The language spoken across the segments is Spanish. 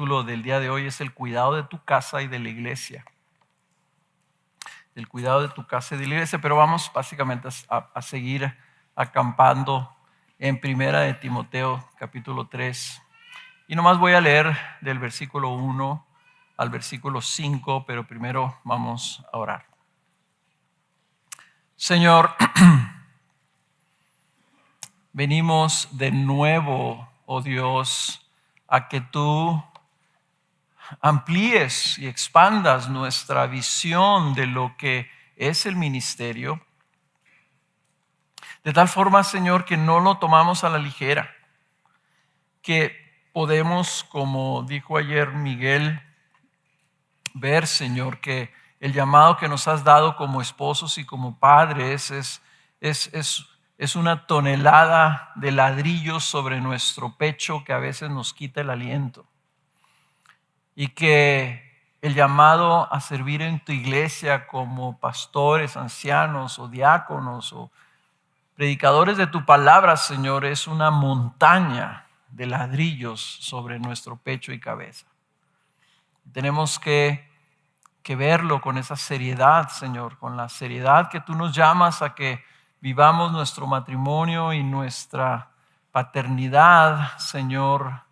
título del día de hoy es el cuidado de tu casa y de la iglesia. El cuidado de tu casa y de la iglesia, pero vamos básicamente a seguir acampando en Primera de Timoteo capítulo 3. Y nomás voy a leer del versículo 1 al versículo 5, pero primero vamos a orar. Señor, venimos de nuevo, oh Dios, a que tú amplíes y expandas nuestra visión de lo que es el ministerio, de tal forma, Señor, que no lo tomamos a la ligera, que podemos, como dijo ayer Miguel, ver, Señor, que el llamado que nos has dado como esposos y como padres es una tonelada de ladrillos sobre nuestro pecho que a veces nos quita el aliento. Y que el llamado a servir en tu iglesia como pastores, ancianos o diáconos o predicadores de tu palabra, Señor, es una montaña de ladrillos sobre nuestro pecho y cabeza. Tenemos que verlo con esa seriedad, Señor, con la seriedad que tú nos llamas a que vivamos nuestro matrimonio y nuestra paternidad, Señor,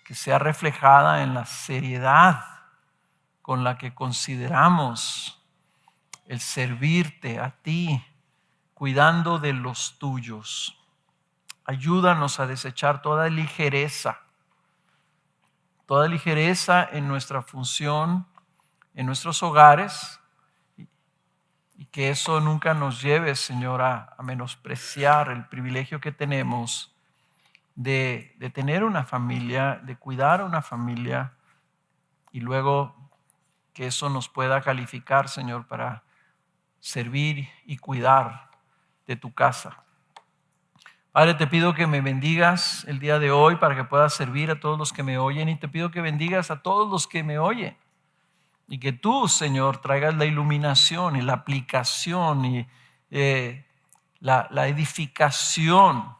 que sea reflejada en la seriedad con la que consideramos el servirte a ti, cuidando de los tuyos. Ayúdanos a desechar toda ligereza en nuestra función, en nuestros hogares, y que eso nunca nos lleve, Señor, a menospreciar el privilegio que tenemos de tener una familia, de cuidar a una familia, y luego que eso nos pueda calificar, Señor, para servir y cuidar de tu casa. Padre, te pido que me bendigas el día de hoy para que pueda servir a todos los que me oyen, y te pido que bendigas a todos los que me oyen y que tú, Señor, traigas la iluminación y la aplicación y la edificación,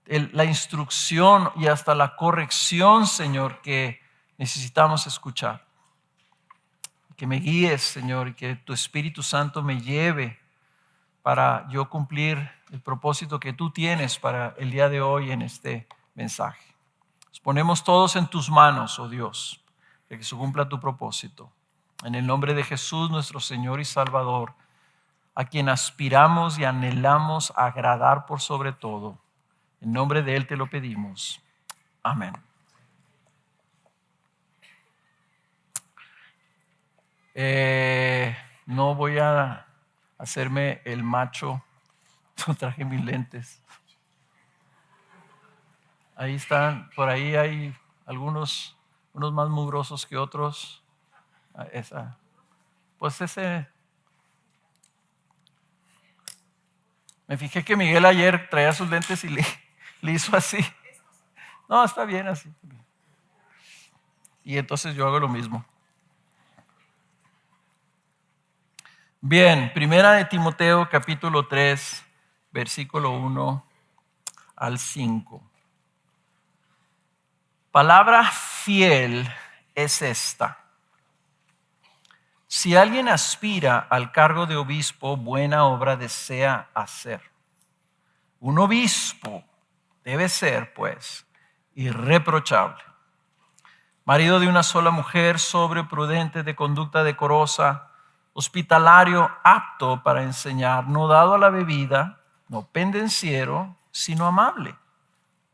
la instrucción y hasta la corrección, Señor, que necesitamos escuchar. Que me guíes, Señor, y que tu Espíritu Santo me lleve para yo cumplir el propósito que tú tienes para el día de hoy en este mensaje. Nos ponemos todos en tus manos, oh Dios, para que se cumpla tu propósito. En el nombre de Jesús, nuestro Señor y Salvador, a quien aspiramos y anhelamos agradar por sobre todo. En nombre de Él te lo pedimos. Amén. No voy a hacerme el macho. No traje mis lentes. Ahí están, por ahí hay algunos, unos más mugrosos que otros. Pues ese. Me fijé que Miguel ayer traía sus lentes y le hizo así. No, está bien así. Y entonces yo hago lo mismo. Bien, Primera de Timoteo capítulo 3, versículo 1 al 5. Palabra fiel es esta. Si alguien aspira al cargo de obispo, buena obra desea hacer. Un obispo debe ser, pues, irreprochable, marido de una sola mujer, sobrio, prudente, de conducta decorosa, hospitalario, apto para enseñar, no dado a la bebida, no pendenciero, sino amable,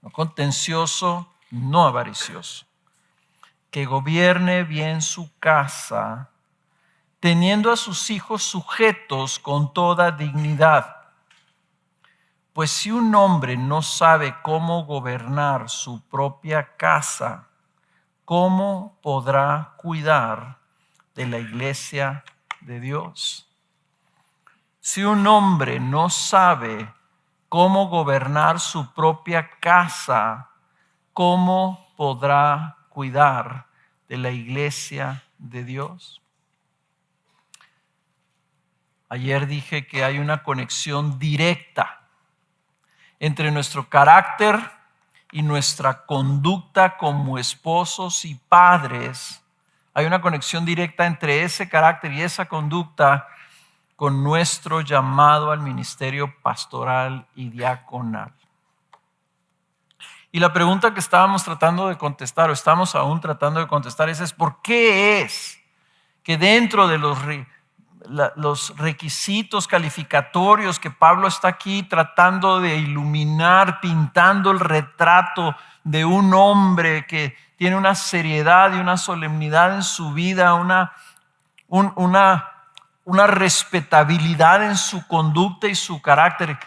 no contencioso, no avaricioso, que gobierne bien su casa, teniendo a sus hijos sujetos con toda dignidad. Pues si un hombre no sabe cómo gobernar su propia casa, ¿cómo podrá cuidar de la iglesia de Dios? Si un hombre no sabe cómo gobernar su propia casa, ¿cómo podrá cuidar de la iglesia de Dios? Ayer dije que hay una conexión directa entre nuestro carácter y nuestra conducta como esposos y padres, hay una conexión directa entre ese carácter y esa conducta con nuestro llamado al ministerio pastoral y diaconal. Y la pregunta que estábamos tratando de contestar, o estamos aún tratando de contestar, es ¿por qué es que dentro de los requisitos calificatorios que Pablo está aquí tratando de iluminar, pintando el retrato de un hombre que tiene una seriedad y una solemnidad en su vida, una respetabilidad en su conducta y su carácter?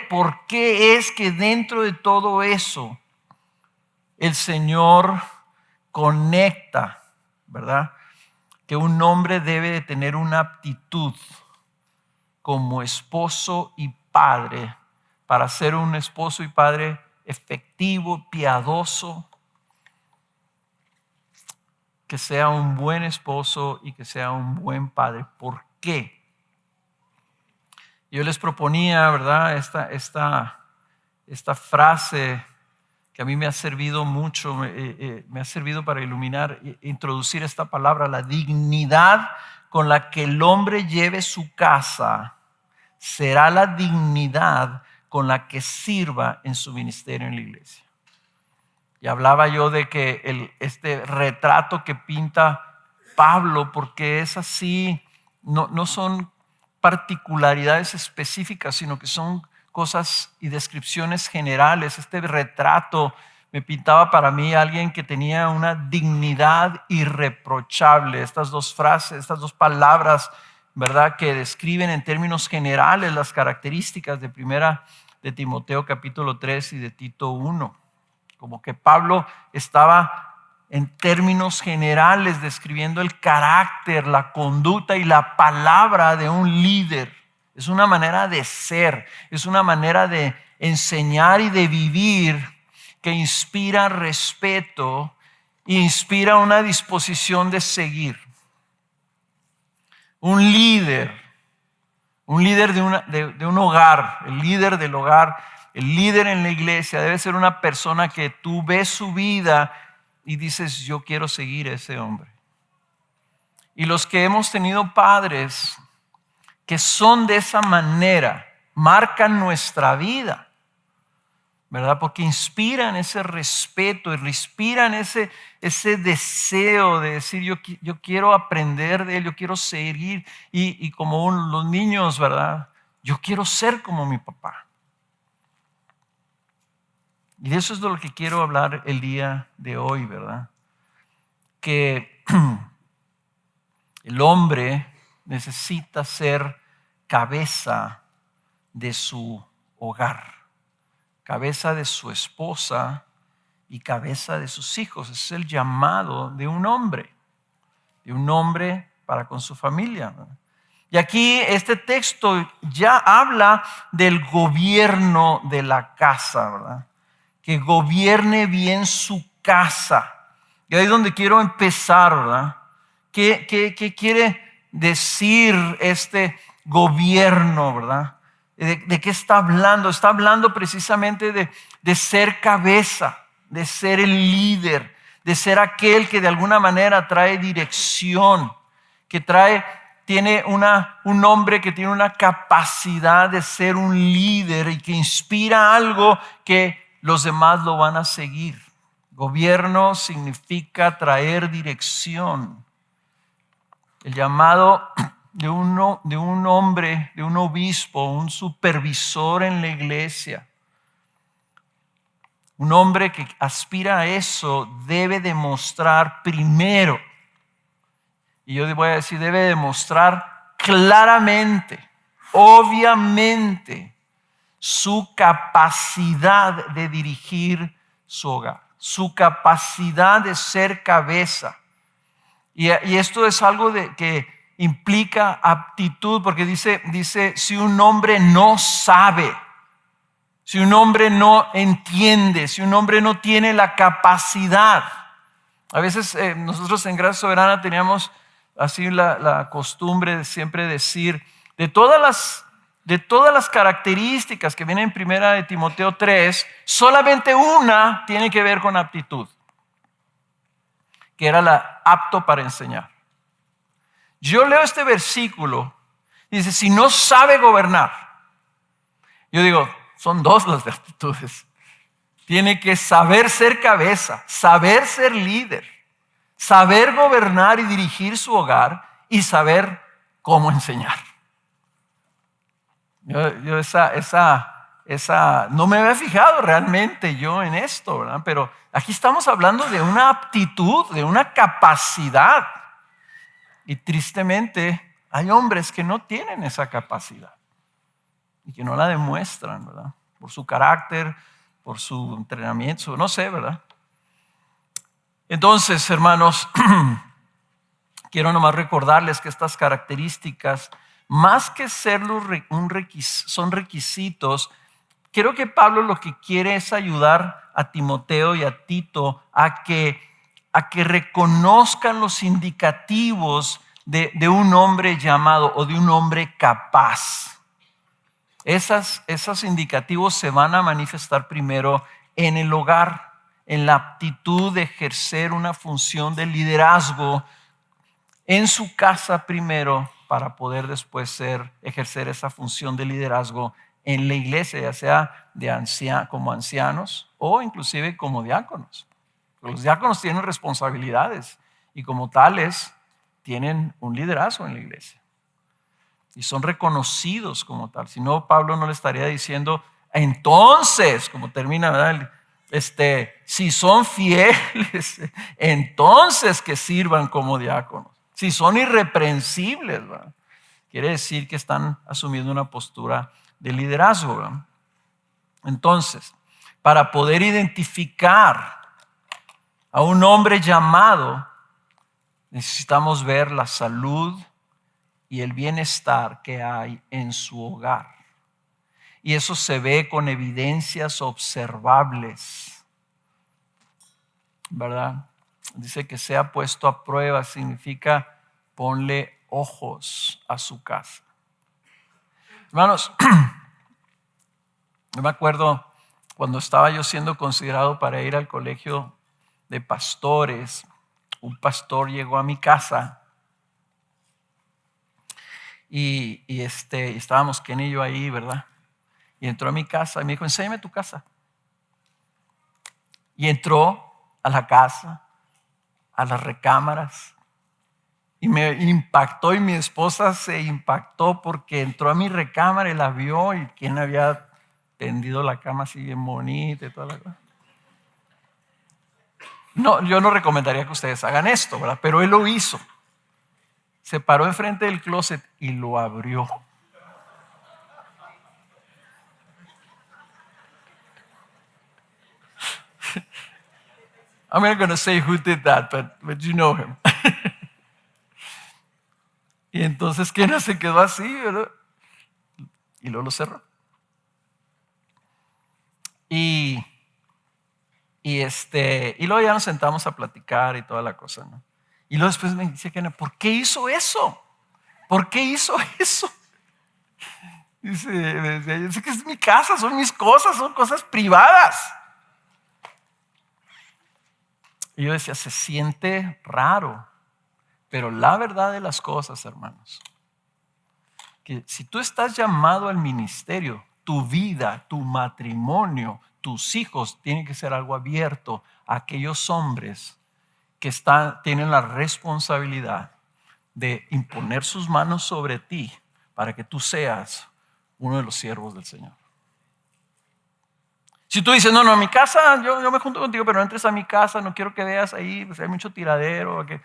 ¿Por qué es que dentro de todo eso el Señor conecta, ¿verdad?, que un hombre debe de tener una aptitud como esposo y padre para ser un esposo y padre efectivo, piadoso, que sea un buen esposo y que sea un buen padre? ¿Por qué? Yo les proponía, ¿verdad?, esta frase que a mí me ha servido mucho, me ha servido para iluminar, introducir esta palabra: la dignidad con la que el hombre lleve su casa será la dignidad con la que sirva en su ministerio en la iglesia. Y hablaba yo de que este retrato que pinta Pablo, porque es así, no son particularidades específicas, sino que son cosas y descripciones generales. Este retrato me pintaba para mí alguien que tenía una dignidad irreprochable. Estas dos frases, estas dos palabras, ¿verdad?, que describen en términos generales las características de primera de Timoteo capítulo 3 y de Tito 1. Como que Pablo estaba en términos generales describiendo el carácter, la conducta y la palabra de un líder. Es una manera de ser, es una manera de enseñar y de vivir que inspira respeto e inspira una disposición de seguir. Un líder de un hogar, el líder del hogar, el líder en la iglesia debe ser una persona que tú ves su vida y dices: yo quiero seguir a ese hombre. Y los que hemos tenido padres que son de esa manera, marcan nuestra vida, ¿verdad? Porque inspiran ese respeto y inspiran ese deseo de decir: yo quiero aprender de él, yo quiero seguir. Y como los niños, ¿verdad?, yo quiero ser como mi papá. Y de eso es de lo que quiero hablar el día de hoy, ¿verdad? Que el hombre necesita ser cabeza de su hogar, cabeza de su esposa y cabeza de sus hijos. Ese es el llamado de un hombre para con su familia. Y aquí este texto ya habla del gobierno de la casa, ¿verdad? Que gobierne bien su casa. Y ahí es donde quiero empezar, ¿verdad? ¿Qué quiere decir este gobierno, verdad? ¿De qué está hablando? Está hablando precisamente de ser cabeza, de ser el líder, de ser aquel que de alguna manera trae dirección, que tiene un hombre que tiene una capacidad de ser un líder y que inspira algo que los demás lo van a seguir. Gobierno significa traer dirección. El llamado de un hombre, de un obispo, un supervisor en la iglesia, un hombre que aspira a eso, debe demostrar primero, y yo voy a decir, debe demostrar claramente, obviamente, su capacidad de dirigir su hogar, su capacidad de ser cabeza. Y esto es algo que implica aptitud, porque dice, si un hombre no sabe, si un hombre no entiende, si un hombre no tiene la capacidad. A veces nosotros en Gracia Soberana teníamos así la costumbre de siempre decir, de todas de todas las características que vienen en primera de Timoteo 3, solamente una tiene que ver con aptitud, que era la apto para enseñar. Yo leo este versículo, dice, si no sabe gobernar, yo digo, son dos las de aptitudes. Tiene que saber ser cabeza, saber ser líder, saber gobernar y dirigir su hogar y saber cómo enseñar. Yo esa no me había fijado realmente yo en esto, ¿verdad? Pero aquí estamos hablando de una aptitud, de una capacidad. Y tristemente hay hombres que no tienen esa capacidad y que no la demuestran, ¿verdad? Por su carácter, por su entrenamiento, no sé, ¿verdad? Entonces, hermanos, quiero nomás recordarles que estas características, más que ser son requisitos, creo que Pablo lo que quiere es ayudar a Timoteo y a Tito a que reconozcan los indicativos de un hombre llamado o de un hombre capaz. Esos indicativos se van a manifestar primero en el hogar, en la aptitud de ejercer una función de liderazgo en su casa primero, para poder después ejercer esa función de liderazgo en la iglesia, ya sea como ancianos o inclusive como diáconos. Los diáconos tienen responsabilidades y como tales tienen un liderazgo en la iglesia y son reconocidos como tal. Si no, Pablo no le estaría diciendo, entonces, como termina, ¿verdad? Si son fieles, entonces que sirvan como diáconos. Si son irreprensibles, ¿verdad? Quiere decir que están asumiendo una postura de liderazgo, ¿verdad? Entonces, para poder identificar a un hombre llamado, necesitamos ver la salud y el bienestar que hay en su hogar. Y eso se ve con evidencias observables, ¿verdad? Dice que sea puesto a prueba, significa ponle ojos a su casa. Hermanos, yo me acuerdo cuando estaba yo siendo considerado para ir al colegio de pastores, un pastor llegó a mi casa y estábamos Ken y yo ahí, ¿verdad? Y entró a mi casa y me dijo, enséñame tu casa. Y entró a la casa, a las recámaras, y me impactó, y mi esposa se impactó porque entró a mi recámara y la vio, y quien había tendido la cama así bien bonita y toda la cosa. No, yo no recomendaría que ustedes hagan esto, ¿verdad? Pero él lo hizo. Se paró enfrente del closet y lo abrió. I'm not going to say who did that, but you know him. Y entonces Kena se quedó así, ¿verdad? Y luego lo cerró. Y luego ya nos sentamos a platicar y toda la cosa, ¿no? Y luego después me dice Kena, ¿por qué hizo eso? ¿Por qué hizo eso? Dice, yo sé que es mi casa, son mis cosas, son cosas privadas. Y yo decía, se siente raro, pero la verdad de las cosas, hermanos, que si tú estás llamado al ministerio, tu vida, tu matrimonio, tus hijos, tienen que ser algo abierto a aquellos hombres que tienen la responsabilidad de imponer sus manos sobre ti para que tú seas uno de los siervos del Señor. Si tú dices, no, en mi casa, yo me junto contigo, pero no entres a mi casa, no quiero que veas ahí, pues hay mucho tiradero, que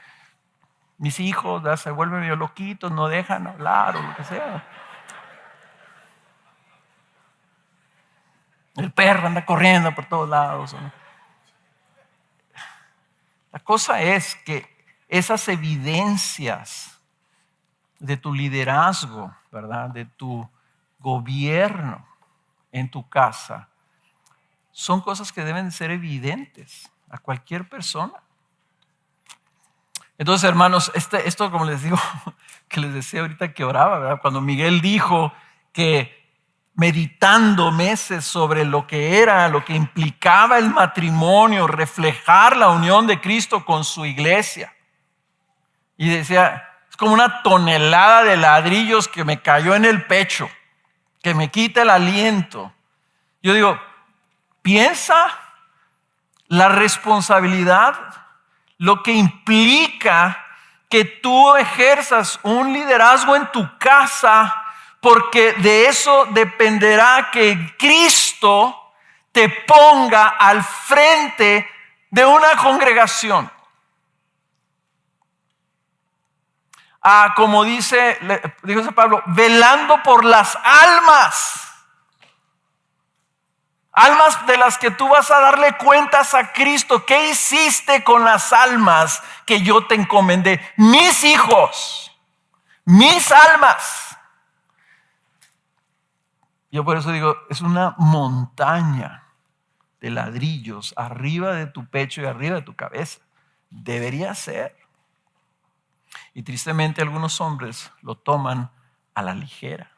mis hijos se vuelven medio loquitos, no dejan hablar o lo que sea. El perro anda corriendo por todos lados. ¿No? La cosa es que esas evidencias de tu liderazgo, ¿verdad? De tu gobierno en tu casa, son cosas que deben ser evidentes a cualquier persona. Entonces, hermanos, esto como les digo, que les decía ahorita que oraba, ¿verdad? Cuando Miguel dijo que meditando meses sobre lo que era, lo que implicaba el matrimonio, reflejar la unión de Cristo con su iglesia. Y decía, es como una tonelada de ladrillos que me cayó en el pecho, que me quita el aliento. Yo digo, piensa la responsabilidad, lo que implica que tú ejerzas un liderazgo en tu casa, porque de eso dependerá que Cristo te ponga al frente de una congregación. Como dijo Pablo, velando por las almas. Almas de las que tú vas a darle cuentas a Cristo. ¿Qué hiciste con las almas que yo te encomendé? Mis hijos, mis almas. Yo por eso digo, es una montaña de ladrillos arriba de tu pecho y arriba de tu cabeza. Debería ser. Y tristemente algunos hombres lo toman a la ligera.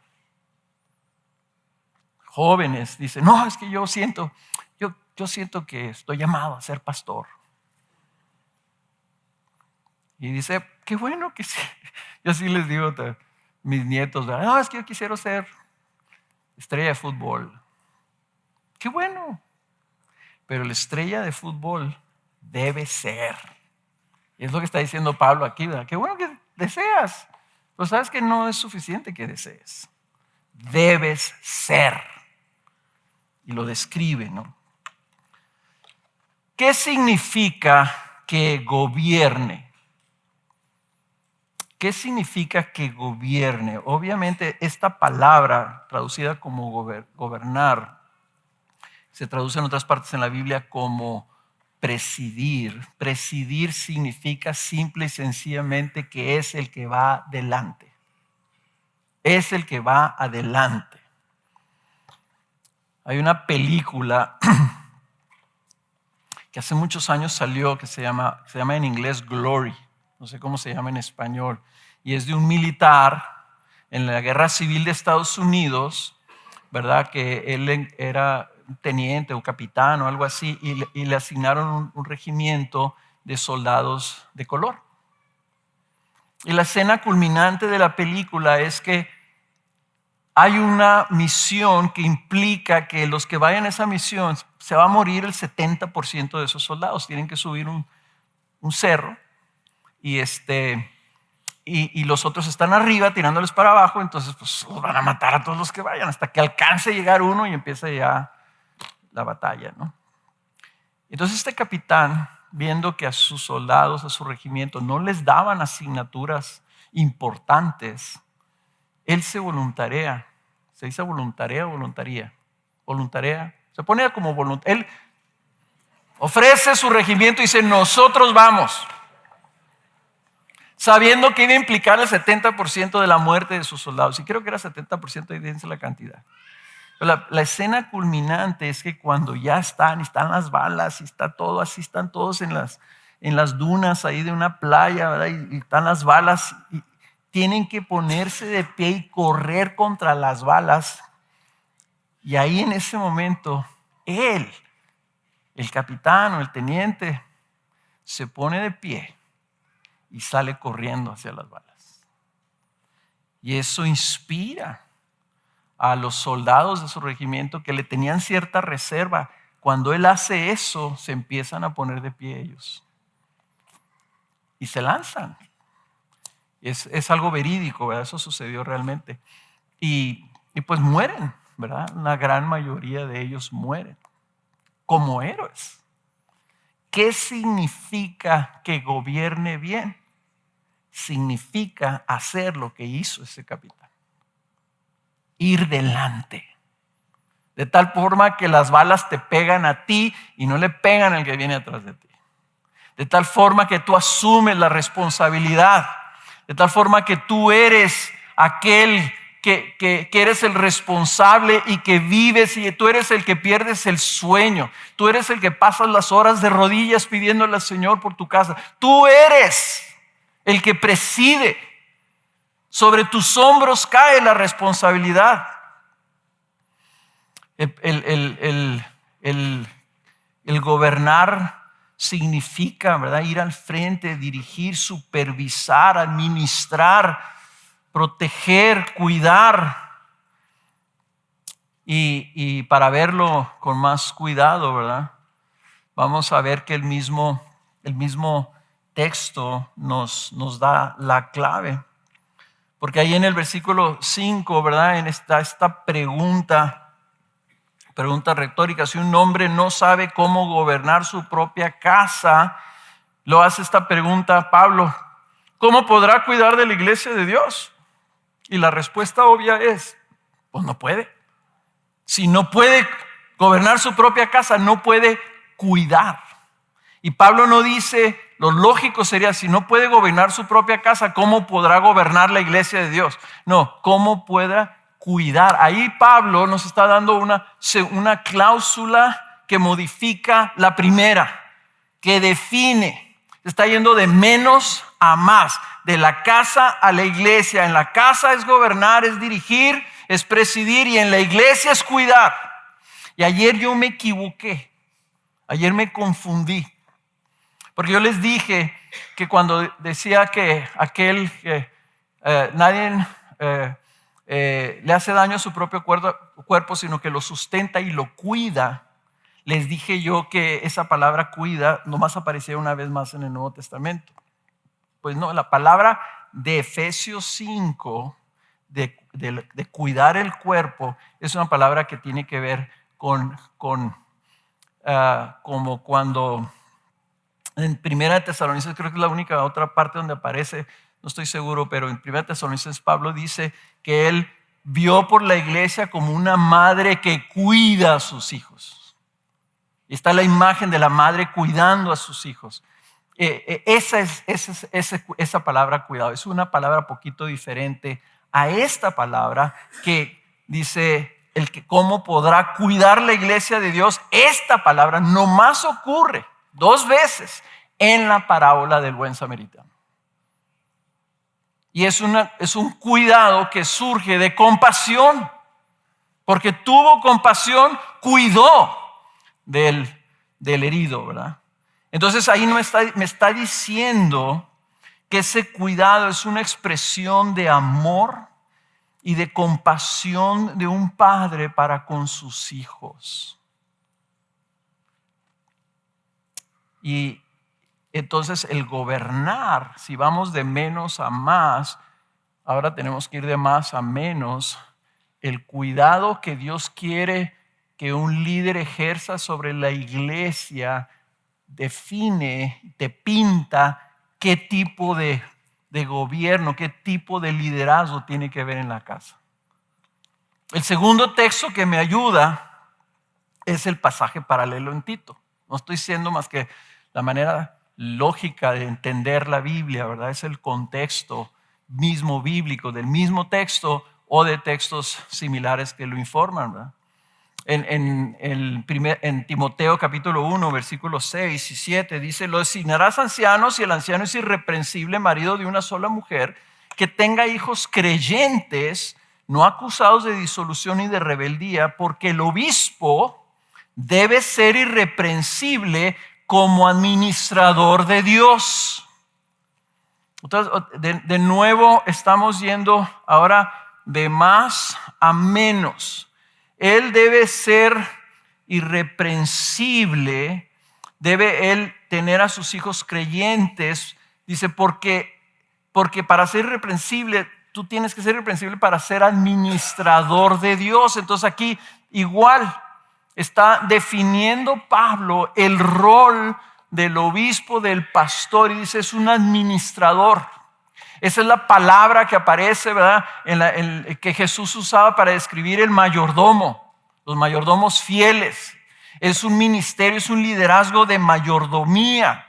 Jóvenes dicen, no, es que yo siento que estoy llamado a ser pastor. Y dice, qué bueno que sí. Yo sí les digo a mis nietos, no, es que yo quisiera ser estrella de fútbol. Qué bueno. Pero la estrella de fútbol debe ser. Y es lo que está diciendo Pablo aquí, ¿verdad? Qué bueno que deseas. Pero sabes que no es suficiente que desees. Debes ser. Y lo describe, ¿no? ¿Qué significa que gobierne? ¿Qué significa que gobierne? Obviamente esta palabra traducida como gobernar se traduce en otras partes en la Biblia como presidir. Presidir significa simple y sencillamente que es el que va delante. Es el que va adelante. Hay una película que hace muchos años salió que se llama en inglés Glory. No sé cómo se llama en español. Y es de un militar en la Guerra Civil de Estados Unidos, ¿verdad? Que él era teniente o capitán o algo así, y le asignaron un regimiento de soldados de color. Y la escena culminante de la película es que hay una misión que implica que los que vayan a esa misión se va a morir el 70% de esos soldados. Tienen que subir un cerro y los otros están arriba tirándoles para abajo. Entonces pues los van a matar a todos los que vayan hasta que alcance a llegar uno y empieza ya la batalla, ¿no? Entonces este capitán, viendo que a sus soldados, a su regimiento, no les daban asignaturas importantes, él se voluntarea. ¿Se dice voluntarea o voluntaría? Voluntarea. Se pone como voluntario. Él ofrece su regimiento y dice, nosotros vamos. Sabiendo que iba a implicar el 70% de la muerte de sus soldados. Y creo que era 70%, ahí dice la cantidad. La escena culminante es que cuando ya están las balas y está todo así, están todos en las dunas ahí de una playa, ¿verdad? Y están las balas y tienen que ponerse de pie y correr contra las balas. Y ahí en ese momento, él, el capitán o el teniente, se pone de pie y sale corriendo hacia las balas. Y eso inspira a los soldados de su regimiento que le tenían cierta reserva. Cuando él hace eso, se empiezan a poner de pie ellos. Y se lanzan. Es algo verídico, ¿verdad? Eso sucedió realmente. Y pues mueren, ¿verdad? La gran mayoría de ellos mueren como héroes. ¿Qué significa que gobierne bien? Significa hacer lo que hizo ese capitán. Ir delante. De tal forma que las balas te pegan a ti y no le pegan al que viene atrás de ti. De tal forma que tú asumes la responsabilidad. De tal forma que tú eres aquel que eres el responsable y que vives, y tú eres el que pierdes el sueño. Tú eres el que pasas las horas de rodillas pidiéndole al Señor por tu casa. Tú eres el que preside. Sobre tus hombros cae la responsabilidad. El gobernar significa, ¿verdad?, ir al frente, dirigir, supervisar, administrar, proteger, cuidar. Y para verlo con más cuidado, ¿verdad?, vamos a ver que el mismo texto nos da la clave. Porque ahí en el versículo 5, ¿verdad?, en esta pregunta retórica: si un hombre no sabe cómo gobernar su propia casa, lo hace esta pregunta Pablo: ¿cómo podrá cuidar de la iglesia de Dios? Y la respuesta obvia es: pues no puede. Si no puede gobernar su propia casa, no puede cuidar. Y Pablo no dice, lo lógico sería, si no puede gobernar su propia casa, ¿cómo podrá gobernar la iglesia de Dios? No, ¿cómo pueda cuidar? Ahí Pablo nos está dando una cláusula que modifica la primera, que define. Está yendo de menos a más, de la casa a la iglesia. En la casa es gobernar, es dirigir, es presidir, y en la iglesia es cuidar. Y ayer yo me equivoqué, ayer me confundí, porque yo les dije que cuando decía que aquel que nadie le hace daño a su propio cuerpo, sino que lo sustenta y lo cuida, les dije yo que esa palabra cuida nomás aparecía una vez más en el Nuevo Testamento. Pues no, la palabra de Efesios 5 de cuidar el cuerpo es una palabra que tiene que ver con como cuando en Primera de Tesalonicenses, creo que es la única otra parte donde aparece, no estoy seguro, pero en Primera de Tesalonicenses Pablo dice que él vio por la iglesia como una madre que cuida a sus hijos. Y está la imagen de la madre cuidando a sus hijos. Esa palabra cuidado es una palabra poquito diferente a esta palabra que dice el que cómo podrá cuidar la iglesia de Dios. Esta palabra nomás ocurre 2 veces en la parábola del buen samaritano. Y es un cuidado que surge de compasión, porque tuvo compasión, cuidó del herido, ¿verdad? Entonces ahí me está diciendo que ese cuidado es una expresión de amor y de compasión de un padre para con sus hijos. Y entonces el gobernar, si vamos de menos a más, ahora tenemos que ir de más a menos. El cuidado que Dios quiere que un líder ejerza sobre la iglesia define, te pinta qué tipo de gobierno, qué tipo de liderazgo tiene que haber en la casa. El segundo texto que me ayuda es el pasaje paralelo en Tito. No estoy diciendo más que la manera lógica de entender la Biblia, ¿verdad? Es el contexto mismo bíblico del mismo texto o de textos similares que lo informan, ¿verdad? En Timoteo capítulo 1, versículos 6 y 7 dice: lo designarás ancianos y el anciano es irreprensible, marido de una sola mujer, que tenga hijos creyentes, no acusados de disolución y de rebeldía, porque el obispo debe ser irreprensible como administrador de Dios. Entonces, de nuevo estamos yendo ahora de más a menos. Él debe ser irreprensible, debe él tener a sus hijos creyentes. Dice, porque para ser irreprensible, tú tienes que ser irreprensible para ser administrador de Dios. Entonces aquí igual está definiendo Pablo el rol del obispo, del pastor, y dice, es un administrador. Esa es la palabra que aparece, ¿verdad?, que Jesús usaba para describir el mayordomo, los mayordomos fieles. Es un ministerio, es un liderazgo de mayordomía.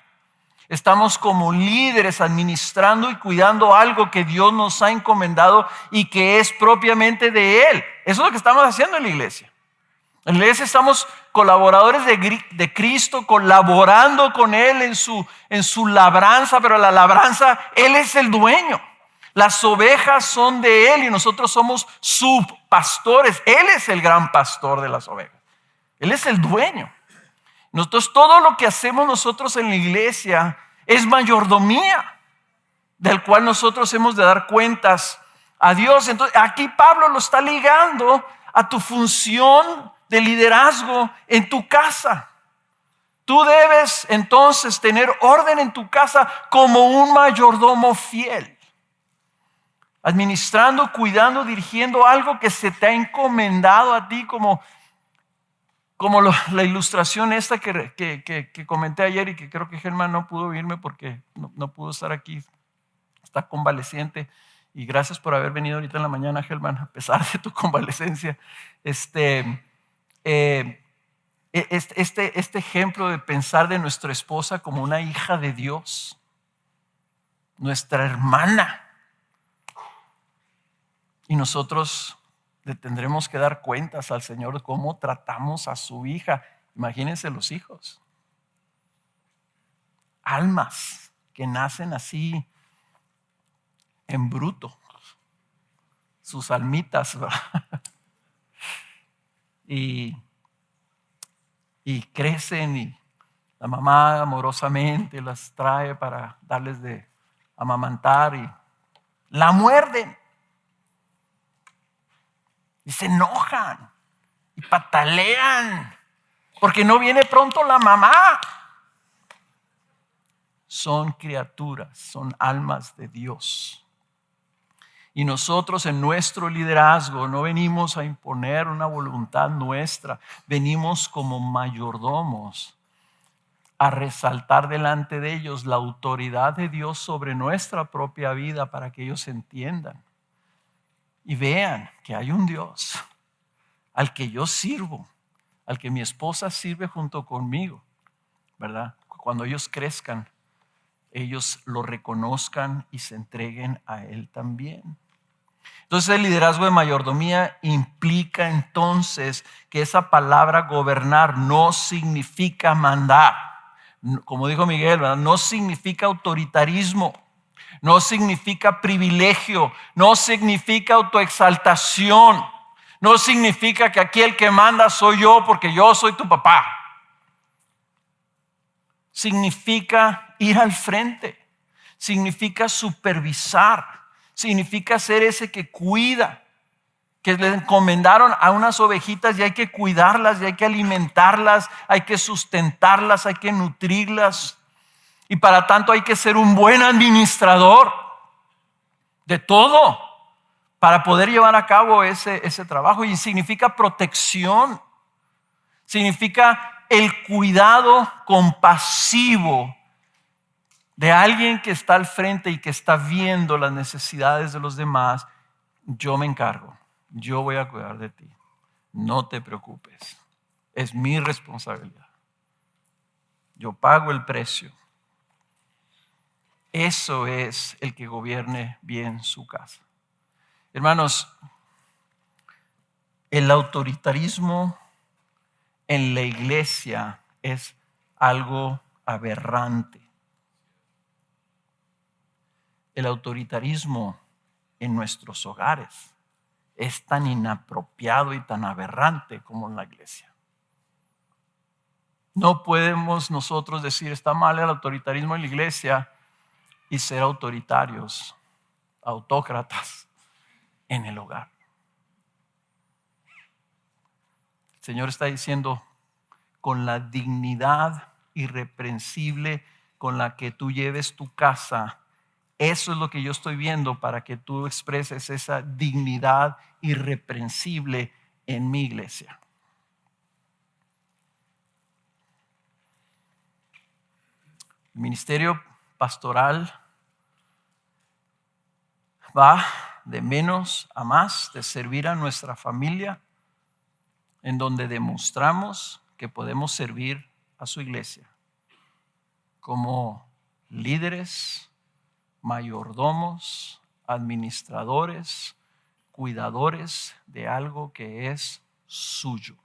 Estamos como líderes administrando y cuidando algo que Dios nos ha encomendado y que es propiamente de Él. Eso es lo que estamos haciendo en la iglesia. En la iglesia estamos colaboradores de Cristo, colaborando con Él en su labranza, pero la labranza, Él es el dueño. Las ovejas son de Él y nosotros somos pastores. Él es el gran pastor de las ovejas. Él es el dueño. Nosotros, todo lo que hacemos nosotros en la iglesia es mayordomía, del cual nosotros hemos de dar cuentas a Dios. Entonces, aquí Pablo lo está ligando a tu función de liderazgo en tu casa. Tú debes entonces tener orden en tu casa como un mayordomo fiel, administrando, cuidando, dirigiendo algo que se te ha encomendado a ti, como la ilustración esta que comenté ayer, y que creo que Germán no pudo oírme porque no pudo estar aquí, está convaleciente. Y gracias por haber venido ahorita en la mañana, Germán, a pesar de tu convalecencia. Este ejemplo de pensar de nuestra esposa como una hija de Dios, nuestra hermana, y nosotros le tendremos que dar cuentas al Señor de cómo tratamos a su hija. Imagínense los hijos, almas que nacen así en bruto, sus almitas, ¿verdad? y crecen, y la mamá amorosamente las trae para darles de amamantar, y la muerden y se enojan y patalean porque no viene pronto la mamá. Son criaturas, son almas de Dios. Y nosotros en nuestro liderazgo no venimos a imponer una voluntad nuestra, venimos como mayordomos a resaltar delante de ellos la autoridad de Dios sobre nuestra propia vida, para que ellos entiendan y vean que hay un Dios al que yo sirvo, al que mi esposa sirve junto conmigo, ¿verdad? Cuando ellos crezcan, ellos lo reconozcan y se entreguen a Él también. Entonces, el liderazgo de mayordomía implica entonces que esa palabra gobernar no significa mandar. Como dijo Miguel, ¿verdad? No significa autoritarismo, no significa privilegio, no significa autoexaltación, no significa que aquí el que manda soy yo porque yo soy tu papá. Significa ir al frente, significa supervisar, significa ser ese que cuida, que le encomendaron a unas ovejitas y hay que cuidarlas, y hay que alimentarlas, hay que sustentarlas, hay que nutrirlas. Y para tanto hay que ser un buen administrador de todo para poder llevar a cabo ese trabajo. Y significa protección, significa el cuidado compasivo de alguien que está al frente y que está viendo las necesidades de los demás. Yo me encargo, yo voy a cuidar de ti, no te preocupes, es mi responsabilidad, yo pago el precio. Eso es el que gobierne bien su casa. Hermanos, el autoritarismo en la iglesia es algo aberrante. El autoritarismo en nuestros hogares es tan inapropiado y tan aberrante como en la iglesia. No podemos nosotros decir está mal el autoritarismo en la iglesia y ser autoritarios, autócratas en el hogar. El Señor está diciendo, con la dignidad irreprensible con la que tú lleves tu casa, eso es lo que yo estoy viendo para que tú expreses esa dignidad irreprensible en mi iglesia. El ministerio pastoral va de menos a más, de servir a nuestra familia, en donde demostramos que podemos servir a su iglesia como líderes, mayordomos, administradores, cuidadores de algo que es suyo.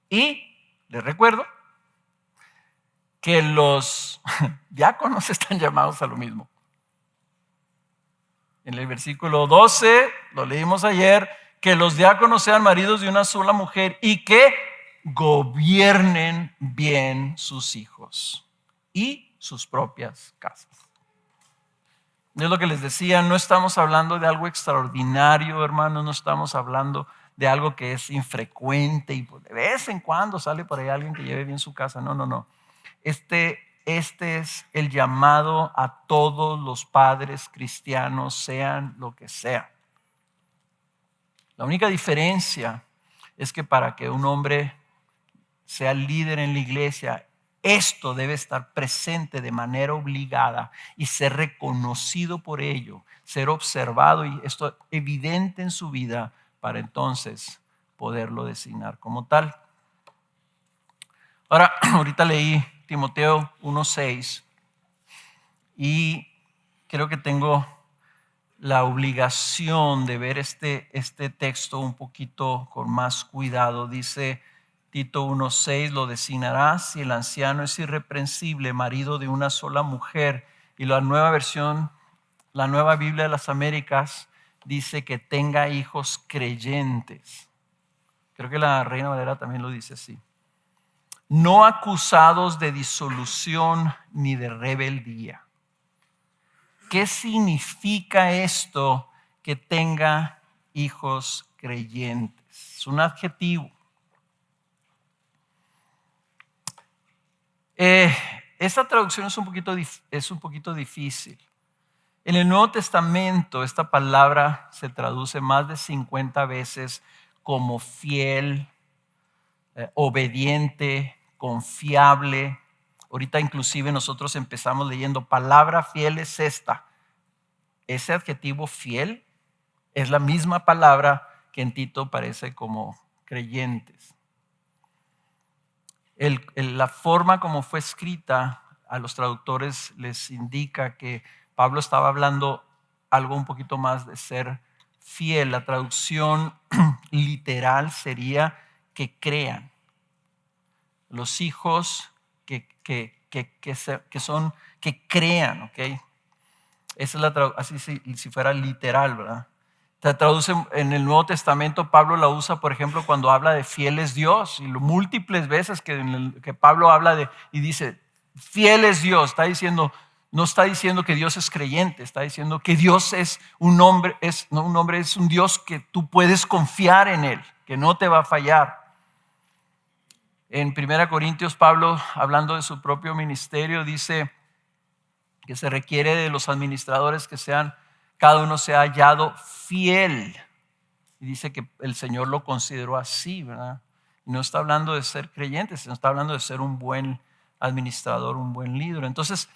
Y les recuerdo que los diáconos están llamados a lo mismo. En el versículo 12, lo leímos ayer, que los diáconos sean maridos de una sola mujer y que gobiernen bien sus hijos y sus propias casas. Es lo que les decía, no estamos hablando de algo extraordinario, hermanos, no estamos hablando de algo que es infrecuente y de vez en cuando sale por ahí alguien que lleve bien su casa. No, no, no. Este es el llamado a todos los padres cristianos, sean lo que sean. La única diferencia es que para que un hombre sea líder en la iglesia, esto debe estar presente de manera obligada y ser reconocido por ello, ser observado y esto evidente en su vida para entonces poderlo designar como tal. Ahora, ahorita leí Timoteo 1:6 y creo que tengo la obligación de ver este texto un poquito con más cuidado. Dice Tito 1:6, lo designarás si el anciano es irreprensible, marido de una sola mujer. Y la nueva versión, la nueva Biblia de las Américas, dice que tenga hijos creyentes. Creo que la Reina Valera también lo dice así. No acusados de disolución ni de rebeldía. ¿Qué significa esto que tenga hijos creyentes? Es un adjetivo. Esta traducción es un poquito difícil. En el Nuevo Testamento esta palabra se traduce más de 50 veces como fiel, obediente, confiable. Ahorita inclusive nosotros empezamos leyendo palabra fiel es esta. Ese adjetivo fiel es la misma palabra que en Tito aparece como creyentes. La forma como fue escrita a los traductores les indica que Pablo estaba hablando algo un poquito más de ser fiel. La traducción literal sería que crean. Los hijos que crean, ¿ok? Esa es la traducción, así si fuera literal, ¿verdad? Se traduce en el Nuevo Testamento, Pablo la usa, por ejemplo, cuando habla de fiel es Dios, y múltiples veces que Pablo habla y dice, fiel es Dios, no está diciendo que Dios es creyente, está diciendo que Dios es un hombre, es un Dios que tú puedes confiar en él, que no te va a fallar. En 1 Corintios, Pablo, hablando de su propio ministerio, dice que se requiere de los administradores que cada uno sea hallado fiel. Y dice que el Señor lo consideró así, ¿verdad? Y no está hablando de ser creyente, sino está hablando de ser un buen administrador, un buen líder. Entonces,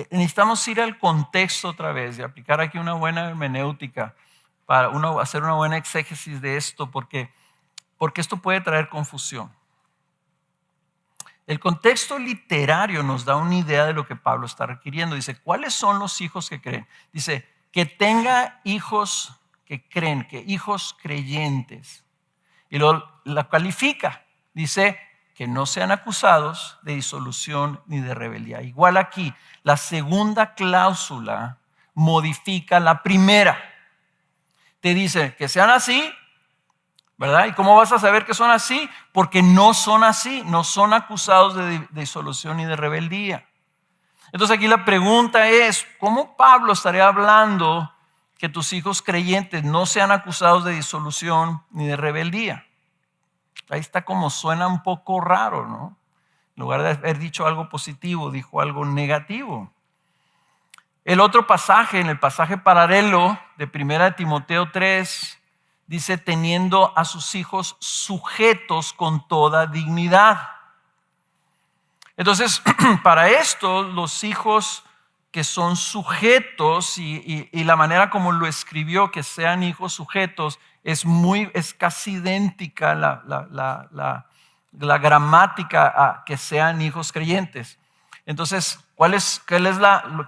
necesitamos ir al contexto otra vez y aplicar aquí una buena hermenéutica para hacer una buena exégesis de esto, porque esto puede traer confusión. El contexto literario nos da una idea de lo que Pablo está requiriendo. Dice, ¿cuáles son los hijos que creen? Dice, que tenga hijos que creen, que hijos creyentes. Y la califica. Dice, que no sean acusados de disolución ni de rebeldía. Igual aquí, la segunda cláusula modifica la primera. Te dice que sean así, ¿verdad? ¿Y cómo vas a saber que son así? Porque no son así, no son acusados de disolución y de rebeldía. Entonces aquí la pregunta es, ¿cómo Pablo estaría hablando que tus hijos creyentes no sean acusados de disolución ni de rebeldía? Ahí está como suena un poco raro, ¿no? En lugar de haber dicho algo positivo, dijo algo negativo. El otro pasaje, en el pasaje paralelo de 1 Timoteo 3, dice, teniendo a sus hijos sujetos con toda dignidad. Entonces, para esto, los hijos que son sujetos y la manera como lo escribió, que sean hijos sujetos, es casi idéntica la gramática a que sean hijos creyentes. Entonces,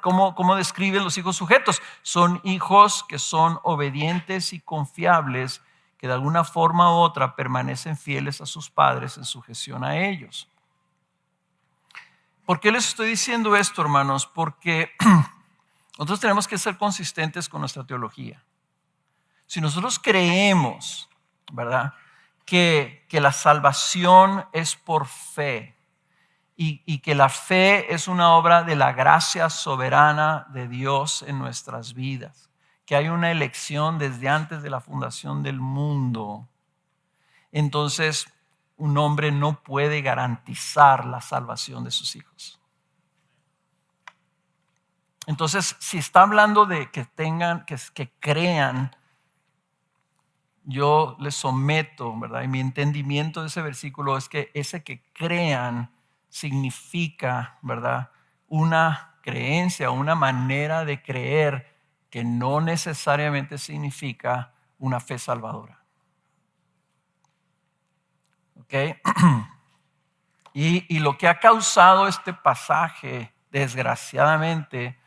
¿cómo describen los hijos sujetos? Son hijos que son obedientes y confiables, que de alguna forma u otra permanecen fieles a sus padres en sujeción a ellos. ¿Por qué les estoy diciendo esto, hermanos? Porque Nosotros tenemos que ser consistentes con nuestra teología. Si nosotros creemos, ¿verdad?, que la salvación es por fe y que la fe es una obra de la gracia soberana de Dios en nuestras vidas, que hay una elección desde antes de la fundación del mundo, entonces un hombre no puede garantizar la salvación de sus hijos. Entonces, si está hablando de que crean, yo les someto, ¿verdad? Y mi entendimiento de ese versículo es que ese que crean significa, ¿verdad?, una creencia, una manera de creer que no necesariamente significa una fe salvadora. ¿Ok? Y lo que ha causado este pasaje, desgraciadamente,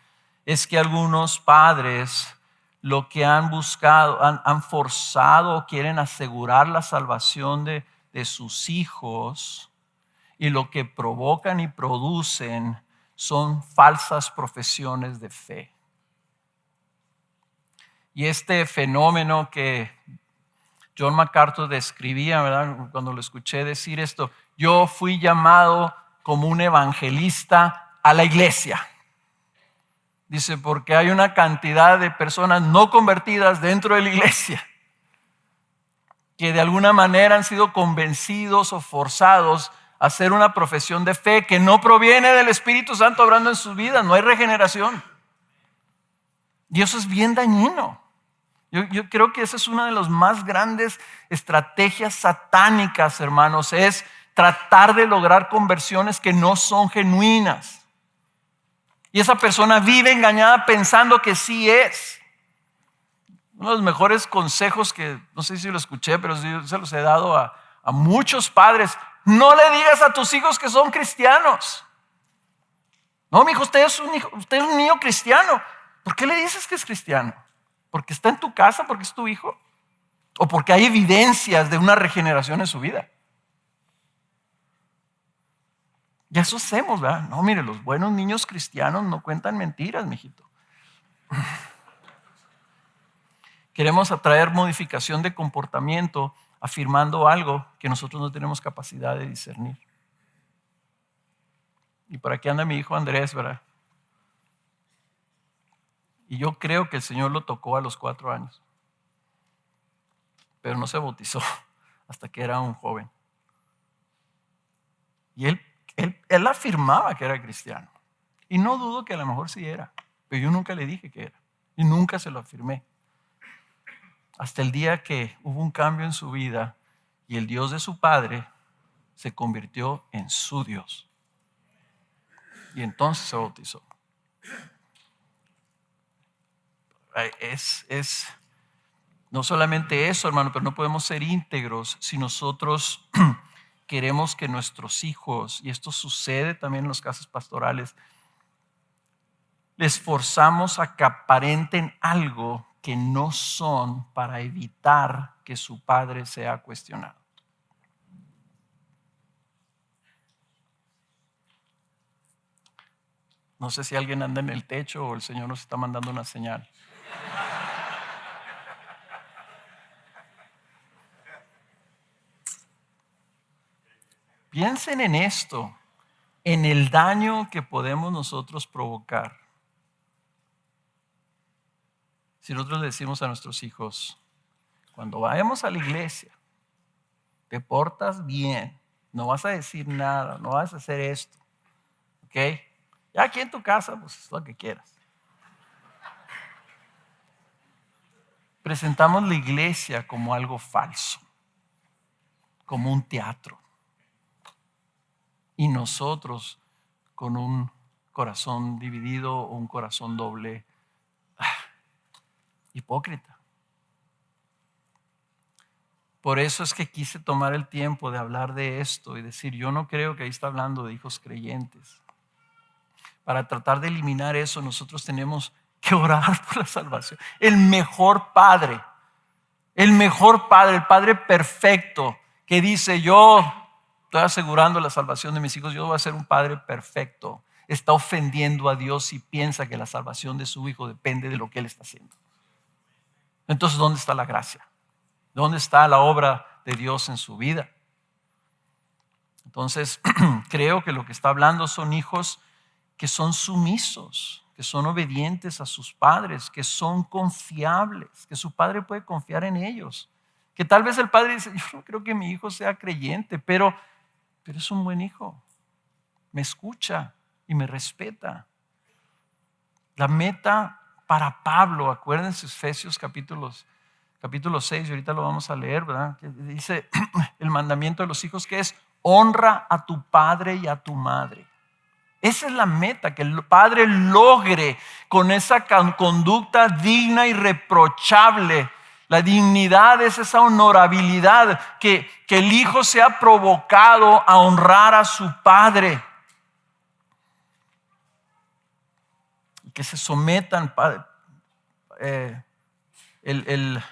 es que algunos padres lo que han buscado, han forzado o quieren asegurar la salvación de sus hijos, y lo que provocan y producen son falsas profesiones de fe. Y este fenómeno que John MacArthur describía, ¿verdad?, cuando lo escuché decir esto: yo fui llamado como un evangelista a la iglesia. Dice, porque hay una cantidad de personas no convertidas dentro de la iglesia que de alguna manera han sido convencidos o forzados a hacer una profesión de fe que no proviene del Espíritu Santo obrando en sus vidas. No hay regeneración. Y eso es bien dañino. Yo creo que esa es una de las más grandes estrategias satánicas, hermanos, es tratar de lograr conversiones que no son genuinas. Y esa persona vive engañada pensando que sí es. Uno de los mejores consejos que, no sé si lo escuché, pero yo se los he dado a muchos padres: no le digas a tus hijos que son cristianos. No, mi hijo, usted es un niño cristiano. ¿Por qué le dices que es cristiano? ¿Porque está en tu casa? ¿Porque es tu hijo? ¿O porque hay evidencias de una regeneración en su vida? Y eso hacemos, ¿verdad? No, mire, los buenos niños cristianos no cuentan mentiras, mijito. Queremos atraer modificación de comportamiento afirmando algo que nosotros no tenemos capacidad de discernir. Y por aquí anda mi hijo Andrés, ¿verdad? Y yo creo que el Señor lo tocó a los 4 años. Pero no se bautizó hasta que era un joven. Y él afirmaba que era cristiano. Y no dudo que a lo mejor sí era. Pero yo nunca le dije que era. Y nunca se lo afirmé. Hasta el día que hubo un cambio en su vida y el Dios de su padre se convirtió en su Dios. Y entonces se bautizó. No solamente eso, hermano, pero no podemos ser íntegros si nosotros queremos que nuestros hijos, y esto sucede también en los casos pastorales, les forzamos a que aparenten algo que no son para evitar que su padre sea cuestionado. No sé si alguien anda en el techo o el Señor nos está mandando una señal. Piensen en esto, en el daño que podemos nosotros provocar. Si nosotros le decimos a nuestros hijos: cuando vayamos a la iglesia, te portas bien, no vas a decir nada, no vas a hacer esto, ¿ok? Ya aquí en tu casa, pues es lo que quieras. Presentamos la iglesia como algo falso, como un teatro. Y nosotros con un corazón dividido o un corazón doble, hipócrita. Por eso es que quise tomar el tiempo de hablar de esto y decir, yo no creo que ahí está hablando de hijos creyentes. Para tratar de eliminar eso, nosotros tenemos que orar por la salvación. El mejor padre, el Padre perfecto, que dice: yo estoy asegurando la salvación de mis hijos, yo voy a ser un padre perfecto. está ofendiendo a Dios y piensa que la salvación de su hijo depende de lo que él está haciendo. Entonces, ¿dónde está la gracia? ¿Dónde está la obra de Dios en su vida? Entonces, creo que lo que está hablando son hijos que son sumisos, que son obedientes a sus padres, que son confiables, que su padre puede confiar en ellos. Que tal vez el padre dice, yo no creo que mi hijo sea creyente, pero es un buen hijo. Me escucha y me respeta. La meta para Pablo, acuérdense Efesios capítulo 6, y ahorita lo vamos a leer, ¿verdad? Que dice el mandamiento de los hijos que es honra a tu padre y a tu madre. Esa es la meta, que el padre logre con esa conducta digna y reprochable. La dignidad es esa honorabilidad, que el hijo sea provocado a honrar a su padre. Que se sometan. El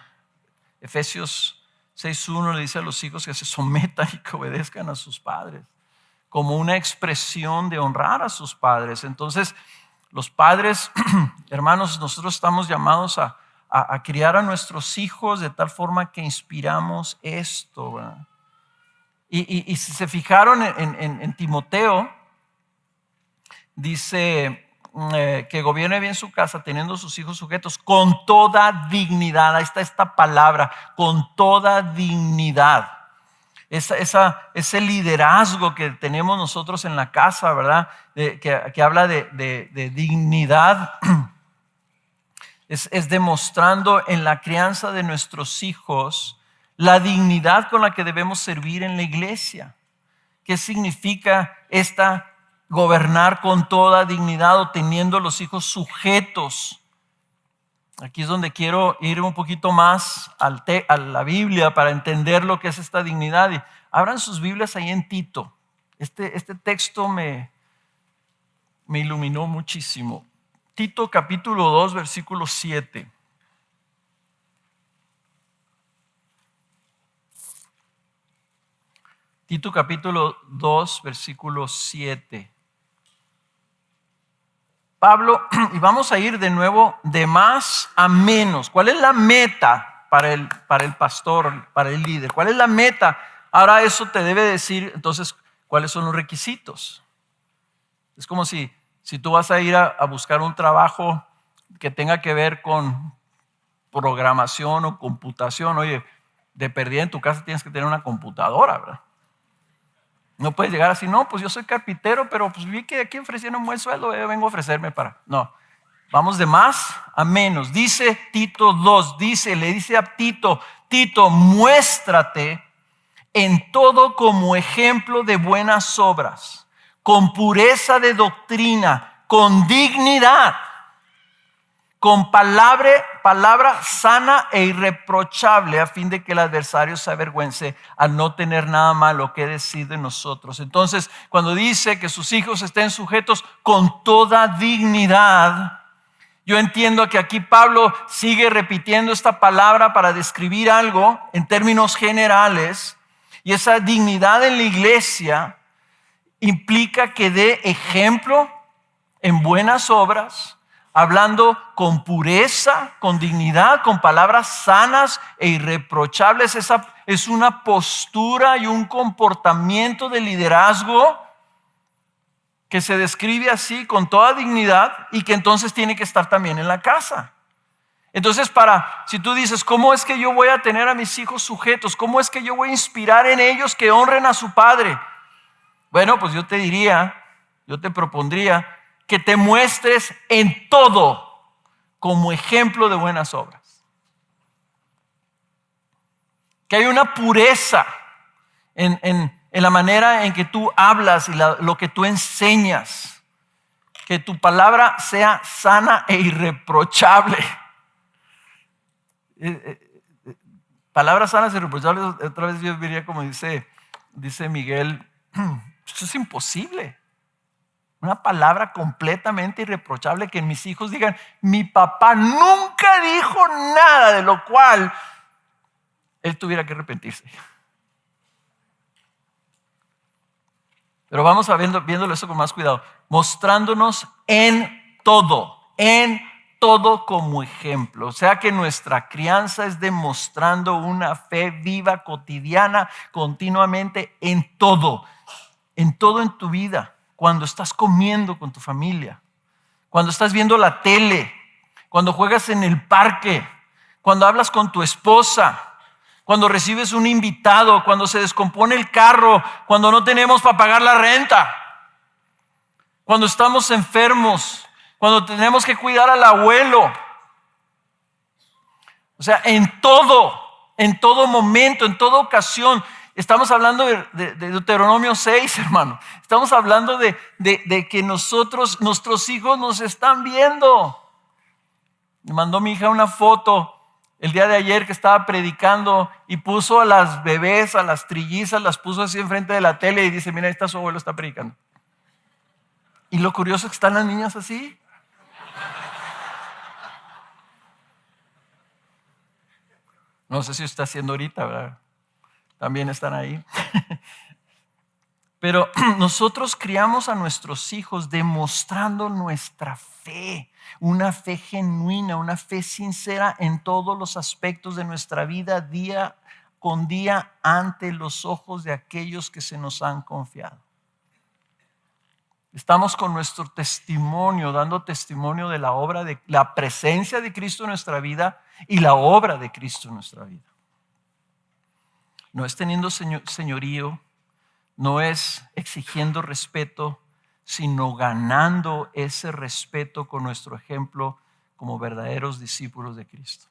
Efesios 6:1 le dice a los hijos que se sometan y que obedezcan a sus padres, como una expresión de honrar a sus padres. Entonces, los padres, hermanos, nosotros estamos llamados a criar a nuestros hijos de tal forma que inspiramos esto, ¿verdad? Y si se fijaron en Timoteo, dice que gobierne bien su casa, teniendo sus hijos sujetos con toda dignidad. Ahí está esta palabra, con toda dignidad. Ese liderazgo que tenemos nosotros en la casa, ¿verdad? Que habla de dignidad, es demostrando en la crianza de nuestros hijos la dignidad con la que debemos servir en la iglesia. ¿Qué significa gobernar con toda dignidad o teniendo los hijos sujetos? Aquí es donde quiero ir un poquito más a la Biblia para entender lo que es esta dignidad. Y abran sus Biblias ahí en Tito. Este texto me iluminó muchísimo. Tito capítulo 2, versículo 7. Tito capítulo 2, versículo 7. Pablo, y vamos a ir de nuevo de más a menos. ¿Cuál es la meta para el pastor, para el líder? ¿Cuál es la meta? Ahora eso te debe decir, entonces, ¿cuáles son los requisitos? Es como si tú vas a ir a buscar un trabajo que tenga que ver con programación o computación. Oye, de perdida en tu casa tienes que tener una computadora, ¿verdad? No puedes llegar así, no, pues yo soy carpintero, pero pues vi que aquí ofrecían un buen sueldo, vengo a ofrecerme para. No, vamos de más a menos. Dice Tito 2, le dice a Tito, muéstrate en todo como ejemplo de buenas obras, con pureza de doctrina, con dignidad, con palabra sana e irreprochable, a fin de que el adversario se avergüence al no tener nada malo que decir de nosotros. Entonces, cuando dice que sus hijos estén sujetos con toda dignidad, yo entiendo que aquí Pablo sigue repitiendo esta palabra para describir algo en términos generales, y esa dignidad en la iglesia implica que dé ejemplo en buenas obras, hablando con pureza, con dignidad, con palabras sanas e irreprochables. Esa es una postura y un comportamiento de liderazgo que se describe así, con toda dignidad, y que entonces tiene que estar también en la casa. Entonces, si tú dices, ¿cómo es que yo voy a tener a mis hijos sujetos? ¿Cómo es que yo voy a inspirar en ellos que honren a su padre? Bueno, pues yo te propondría que te muestres en todo como ejemplo de buenas obras. Que hay una pureza en la manera en que tú hablas y lo que tú enseñas. Que tu palabra sea sana e irreprochable. Palabras sanas e irreprochables, otra vez yo diría como dice Miguel, esto es imposible. Una palabra completamente irreprochable, que mis hijos digan, mi papá nunca dijo nada de lo cual él tuviera que arrepentirse. Pero vamos a viéndolo eso con más cuidado. Mostrándonos en todo como ejemplo. O sea que nuestra crianza es demostrando una fe viva, cotidiana, continuamente, en todo en tu vida. Cuando estás comiendo con tu familia, cuando estás viendo la tele, cuando juegas en el parque, cuando hablas con tu esposa, cuando recibes un invitado, cuando se descompone el carro, cuando no tenemos para pagar la renta, cuando estamos enfermos, cuando tenemos que cuidar al abuelo. O sea, en todo momento, en toda ocasión. Estamos hablando de Deuteronomio 6, hermano. Estamos hablando de que nuestros hijos nos están viendo. Me mandó mi hija una foto el día de ayer que estaba predicando y puso a las bebés, a las trillizas, las puso así enfrente de la tele y dice, mira, ahí está su abuelo, está predicando. Y lo curioso es que están las niñas así. No sé si está haciendo ahorita, ¿verdad? También están ahí. Pero nosotros criamos a nuestros hijos demostrando nuestra fe, una fe genuina, una fe sincera en todos los aspectos de nuestra vida, día con día, ante los ojos de aquellos que se nos han confiado. Estamos con nuestro testimonio, dando testimonio de la obra, de la presencia de Cristo en nuestra vida y la obra de Cristo en nuestra vida. No es teniendo señorío, no es exigiendo respeto, sino ganando ese respeto con nuestro ejemplo como verdaderos discípulos de Cristo.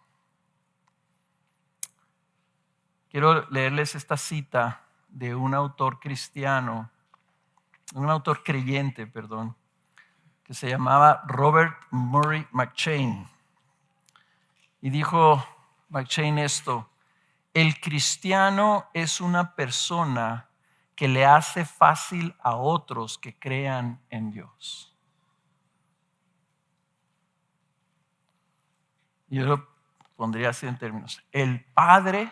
Quiero leerles esta cita de un autor creyente, que se llamaba Robert Murray McCheyne. Y dijo McCheyne esto: el cristiano es una persona que le hace fácil a otros que crean en Dios. Yo lo pondría así en términos. El padre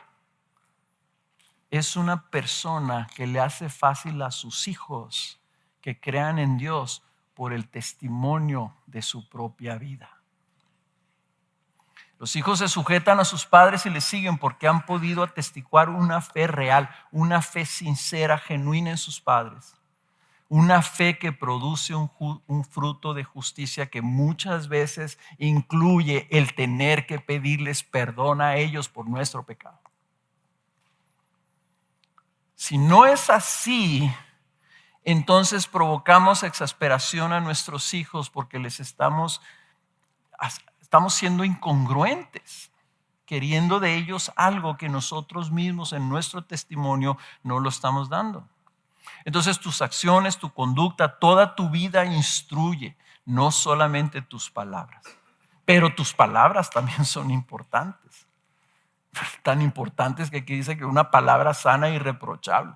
es una persona que le hace fácil a sus hijos que crean en Dios por el testimonio de su propia vida. Los hijos se sujetan a sus padres y les siguen porque han podido atestiguar una fe real, una fe sincera, genuina en sus padres. Una fe que produce un fruto de justicia que muchas veces incluye el tener que pedirles perdón a ellos por nuestro pecado. Si no es así, entonces provocamos exasperación a nuestros hijos porque les estamos siendo incongruentes, queriendo de ellos algo que nosotros mismos en nuestro testimonio no lo estamos dando. Entonces tus acciones, tu conducta, toda tu vida instruye, no solamente tus palabras. Pero tus palabras también son importantes. Tan importantes que aquí dice que una palabra sana e irreprochable.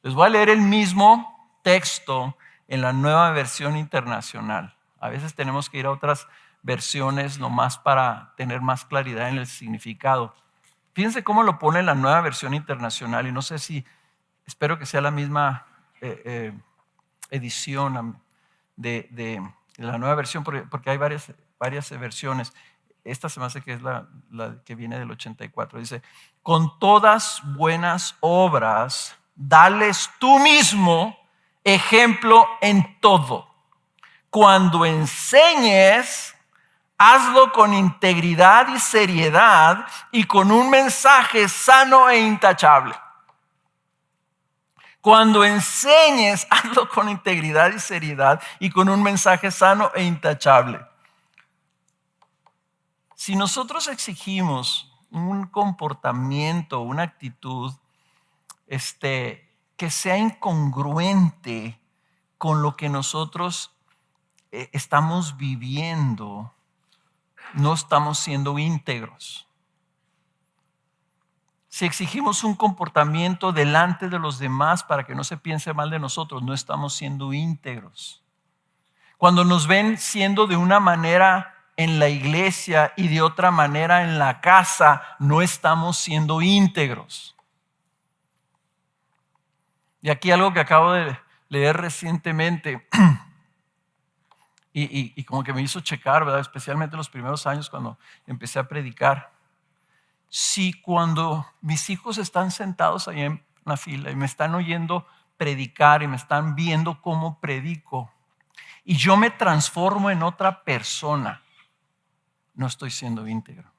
Les voy a leer el mismo texto en la Nueva Versión Internacional. A veces tenemos que ir a otras versiones nomás para tener más claridad en el significado. Fíjense cómo lo pone la Nueva Versión Internacional, y no sé si, espero que sea la misma edición de la Nueva Versión, porque hay varias versiones. Esta se me hace que es la que viene del 84. Dice: con todas buenas obras, dales tú mismo ejemplo en todo. Cuando enseñes, hazlo con integridad y seriedad y con un mensaje sano e intachable. Cuando enseñes, hazlo con integridad y seriedad y con un mensaje sano e intachable. Si nosotros exigimos un comportamiento, una actitud que sea incongruente con lo que nosotros estamos viviendo, no estamos siendo íntegros. Si exigimos un comportamiento delante de los demás para que no se piense mal de nosotros, no estamos siendo íntegros. Cuando nos ven siendo de una manera en la iglesia y de otra manera en la casa, no estamos siendo íntegros. Y aquí algo que acabo de leer recientemente y como que me hizo checar, ¿verdad? Especialmente los primeros años cuando empecé a predicar. Si cuando mis hijos están sentados ahí en la fila y me están oyendo predicar y me están viendo cómo predico y yo me transformo en otra persona, no estoy siendo íntegro.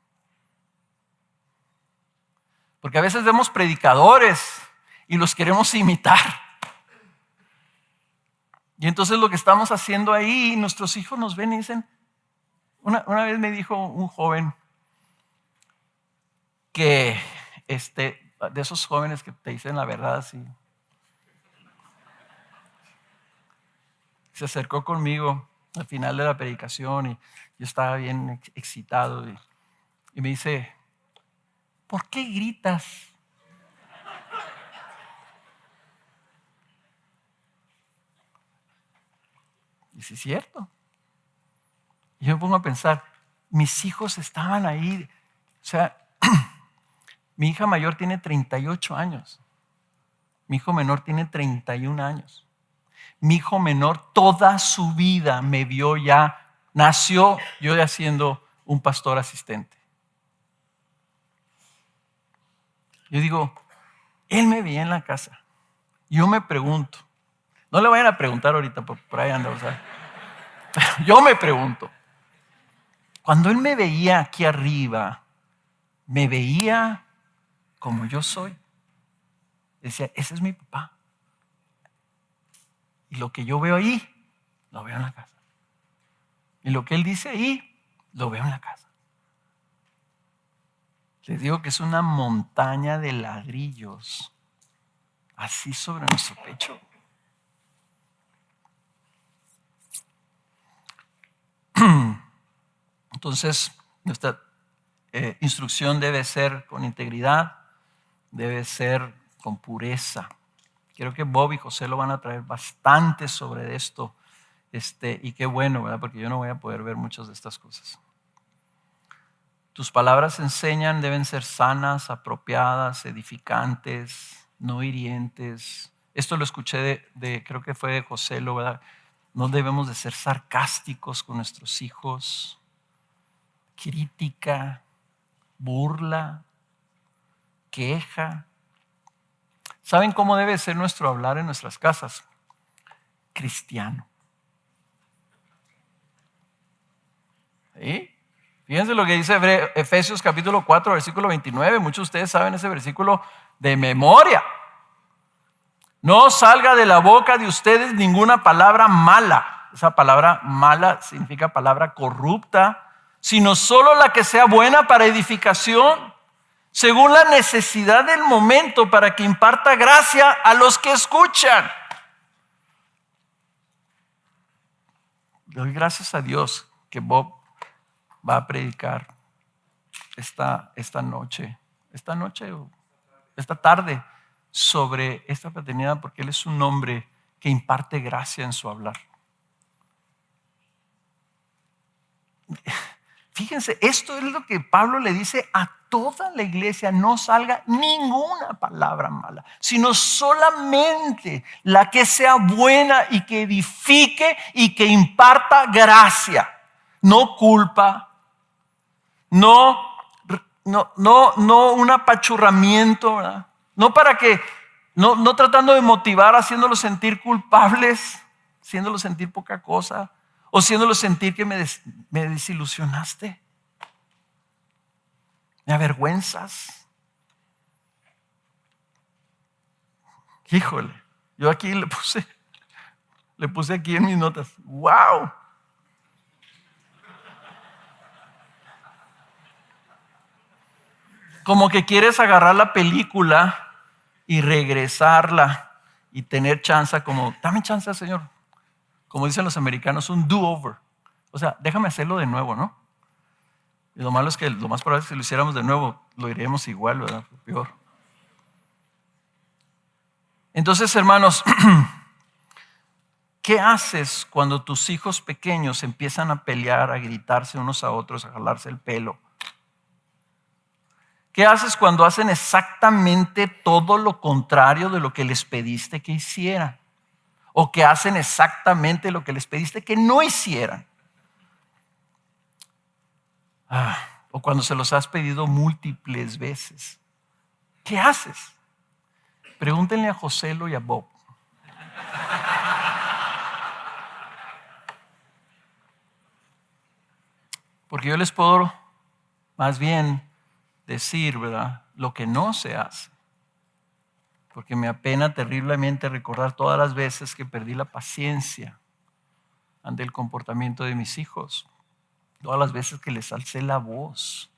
Porque a veces vemos predicadores y los queremos imitar. Y entonces lo que estamos haciendo ahí, nuestros hijos nos ven y dicen, una vez me dijo un joven que, de esos jóvenes que te dicen la verdad así, se acercó conmigo al final de la predicación y yo estaba bien excitado y me dice, ¿por qué gritas? Y sí es cierto. Y yo me pongo a pensar, mis hijos estaban ahí, o sea, mi hija mayor tiene 38 años, mi hijo menor tiene 31 años. Mi hijo menor toda su vida me vio ya, nació yo ya siendo un pastor asistente. Yo digo, él me veía en la casa. Yo me pregunto, no le vayan a preguntar ahorita, por ahí anda, o sea, yo me pregunto, cuando él me veía aquí arriba, me veía como yo soy. Decía, ese es mi papá. Y lo que yo veo ahí, lo veo en la casa. Y lo que él dice ahí, lo veo en la casa. Les digo que es una montaña de ladrillos, así sobre nuestro pecho. Entonces, nuestra instrucción debe ser con integridad, debe ser con pureza. Creo que Bob y José lo van a traer bastante sobre esto. Y qué bueno, ¿verdad? Porque yo no voy a poder ver muchas de estas cosas. Tus palabras enseñan, deben ser sanas, apropiadas, edificantes, no hirientes. Esto lo escuché creo que fue de José, ¿verdad? No debemos de ser sarcásticos con nuestros hijos. Crítica, burla, queja. ¿Saben cómo debe ser nuestro hablar en nuestras casas? Cristiano. ¿Sí? Fíjense lo que dice Efesios capítulo 4, versículo 29. Muchos de ustedes saben ese versículo de memoria. No salga de la boca de ustedes ninguna palabra mala. Esa palabra mala significa palabra corrupta, sino solo la que sea buena para edificación, según la necesidad del momento, para que imparta gracia a los que escuchan. Doy gracias a Dios que Bob va a predicar esta tarde sobre esta paternidad, porque él es un hombre que imparte gracia en su hablar. Fíjense, esto es lo que Pablo le dice a toda la iglesia: no salga ninguna palabra mala, sino solamente la que sea buena y que edifique y que imparta gracia, no culpa, no un apachurramiento, ¿verdad? No para que, no tratando de motivar, haciéndolos sentir culpables, haciéndolos sentir poca cosa, o haciéndolos sentir que me desilusionaste, me avergüenzas. Híjole, yo aquí le puse aquí en mis notas, wow. Como que quieres agarrar la película y regresarla y tener chance, como, dame chance, Señor. Como dicen los americanos, un do-over. O sea, déjame hacerlo de nuevo, ¿no? Y lo malo es que lo más probable es que si lo hiciéramos de nuevo, lo iríamos igual, ¿verdad? Peor. Entonces, hermanos, ¿qué haces cuando tus hijos pequeños empiezan a pelear, a gritarse unos a otros, a jalarse el pelo? ¿Qué haces cuando hacen exactamente todo lo contrario de lo que les pediste que hicieran? o que hacen exactamente lo que les pediste que no hicieran. O cuando se los has pedido múltiples veces. ¿Qué haces? Pregúntenle a Joselo y a Bob. Porque yo les puedo más bien decir, ¿verdad?, lo que no se hace. Porque me apena terriblemente recordar todas las veces que perdí la paciencia ante el comportamiento de mis hijos. Todas las veces que les alcé la voz.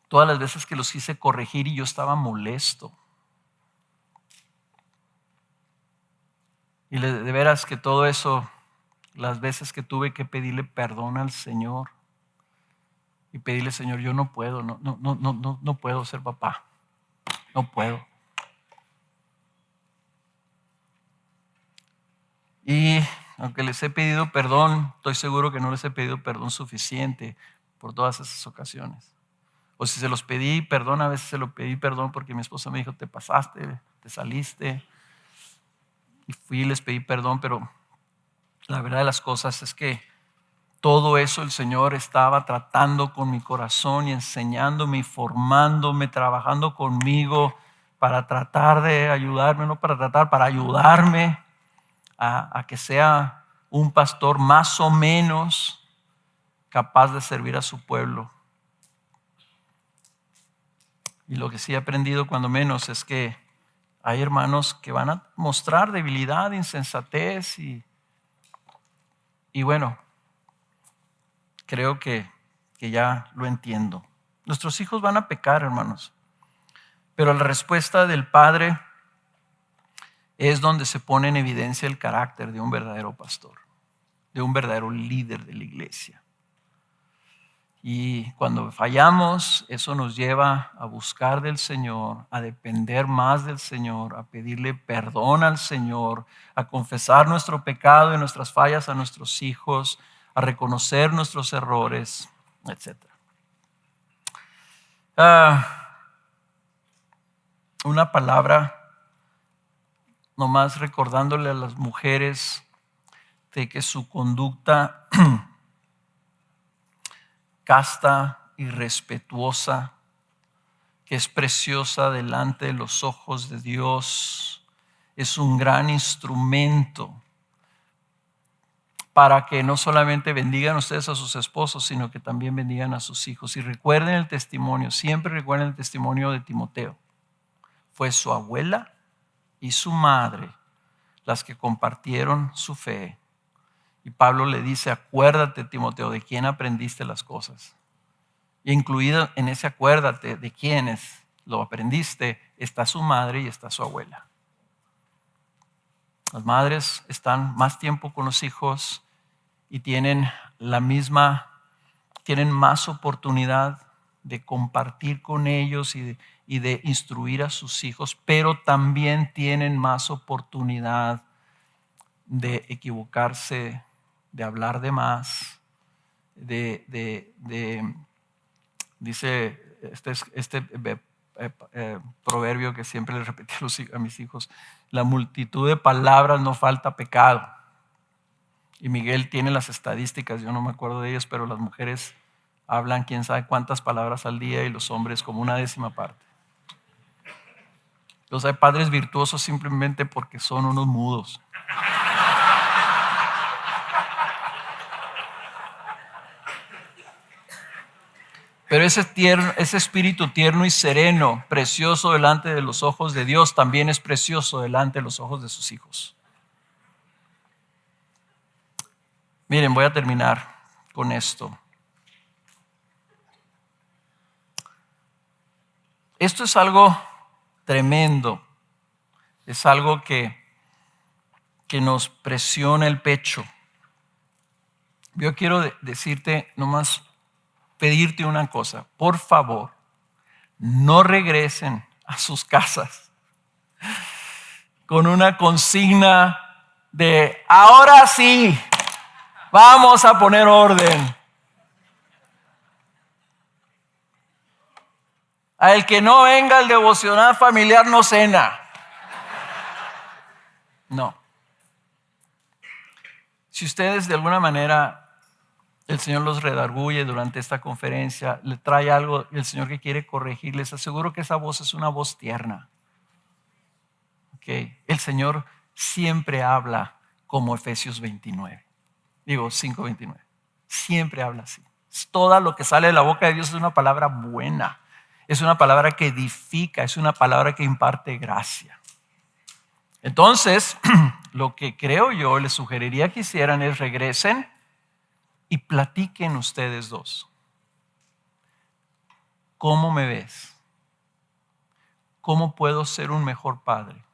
Todas las veces que los quise corregir y yo estaba molesto. Y de veras que todo eso, las veces que tuve que pedirle perdón al Señor y pedirle, Señor, yo no puedo, no puedo ser papá. No puedo. Y aunque les he pedido perdón, estoy seguro que no les he pedido perdón suficiente por todas esas ocasiones. O si se los pedí perdón, a veces se lo pedí perdón porque mi esposa me dijo, te pasaste, te saliste. Y fui y les pedí perdón, pero la verdad de las cosas es que todo eso el Señor estaba tratando con mi corazón y enseñándome y formándome, trabajando conmigo para tratar de ayudarme, no para tratar, para ayudarme a que sea un pastor más o menos capaz de servir a su pueblo. Y lo que sí he aprendido cuando menos es que hay hermanos que van a mostrar debilidad, insensatez y bueno, creo que ya lo entiendo. Nuestros hijos van a pecar, hermanos, pero la respuesta del Padre es donde se pone en evidencia el carácter de un verdadero pastor, de un verdadero líder de la iglesia. Y cuando fallamos, eso nos lleva a buscar del Señor, a depender más del Señor, a pedirle perdón al Señor, a confesar nuestro pecado y nuestras fallas a nuestros hijos, a reconocer nuestros errores, etc. Una palabra, nomás recordándole a las mujeres de que su conducta casta y respetuosa, que es preciosa delante de los ojos de Dios, es un gran instrumento para que no solamente bendigan ustedes a sus esposos, sino que también bendigan a sus hijos. Y recuerden el testimonio, siempre recuerden el testimonio de Timoteo. Fue su abuela y su madre las que compartieron su fe. Y Pablo le dice, acuérdate, Timoteo, de quién aprendiste las cosas. Y incluido en ese acuérdate de quiénes lo aprendiste, está su madre y está su abuela. Las madres están más tiempo con los hijos y tienen más oportunidad de compartir con ellos y de instruir a sus hijos, pero también tienen más oportunidad de equivocarse, de hablar de más, dice este proverbio que siempre les repetí a mis hijos, la multitud de palabras no falta pecado. Y Miguel tiene las estadísticas, yo no me acuerdo de ellas, pero las mujeres hablan quién sabe cuántas palabras al día y los hombres como una décima parte. Entonces hay padres virtuosos simplemente porque son unos mudos. Pero ese espíritu tierno y sereno, precioso delante de los ojos de Dios, también es precioso delante de los ojos de sus hijos. Miren, voy a terminar con esto. Esto es algo tremendo. Es algo que nos presiona el pecho. Yo quiero decirte nomás, pedirte una cosa, por favor, no regresen a sus casas con una consigna de ahora sí, vamos a poner orden. A el que no venga al devocional familiar no cena. No. Si ustedes de alguna manera el Señor los redarguye durante esta conferencia, le trae algo el Señor que quiere corregir, les aseguro que esa voz es una voz tierna. Okay. El Señor siempre habla como Efesios 5:29. Siempre habla así. Todo lo que sale de la boca de Dios es una palabra buena. Es una palabra que edifica, es una palabra que imparte gracia. Entonces, lo que creo yo les sugeriría que hicieran es regresen y platiquen ustedes dos. ¿Cómo me ves? ¿Cómo puedo ser un mejor padre?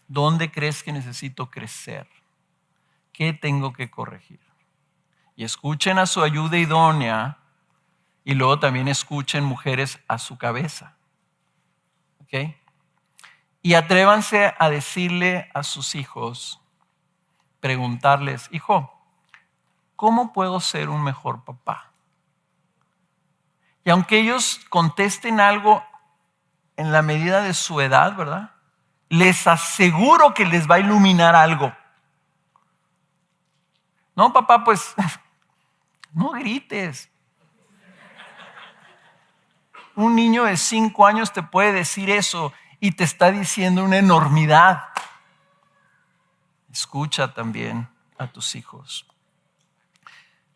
¿Dónde crees que necesito crecer? ¿Qué tengo que corregir? Y escuchen a su ayuda idónea y luego también escuchen mujeres a su cabeza. ¿Ok? Y atrévanse a decirle a sus hijos, preguntarles, hijo, ¿cómo puedo ser un mejor papá? Y aunque ellos contesten algo en la medida de su edad, ¿verdad? Les aseguro que les va a iluminar algo. No, papá, pues no grites. Un niño de 5 años te puede decir eso y te está diciendo una enormidad. Escucha también a tus hijos.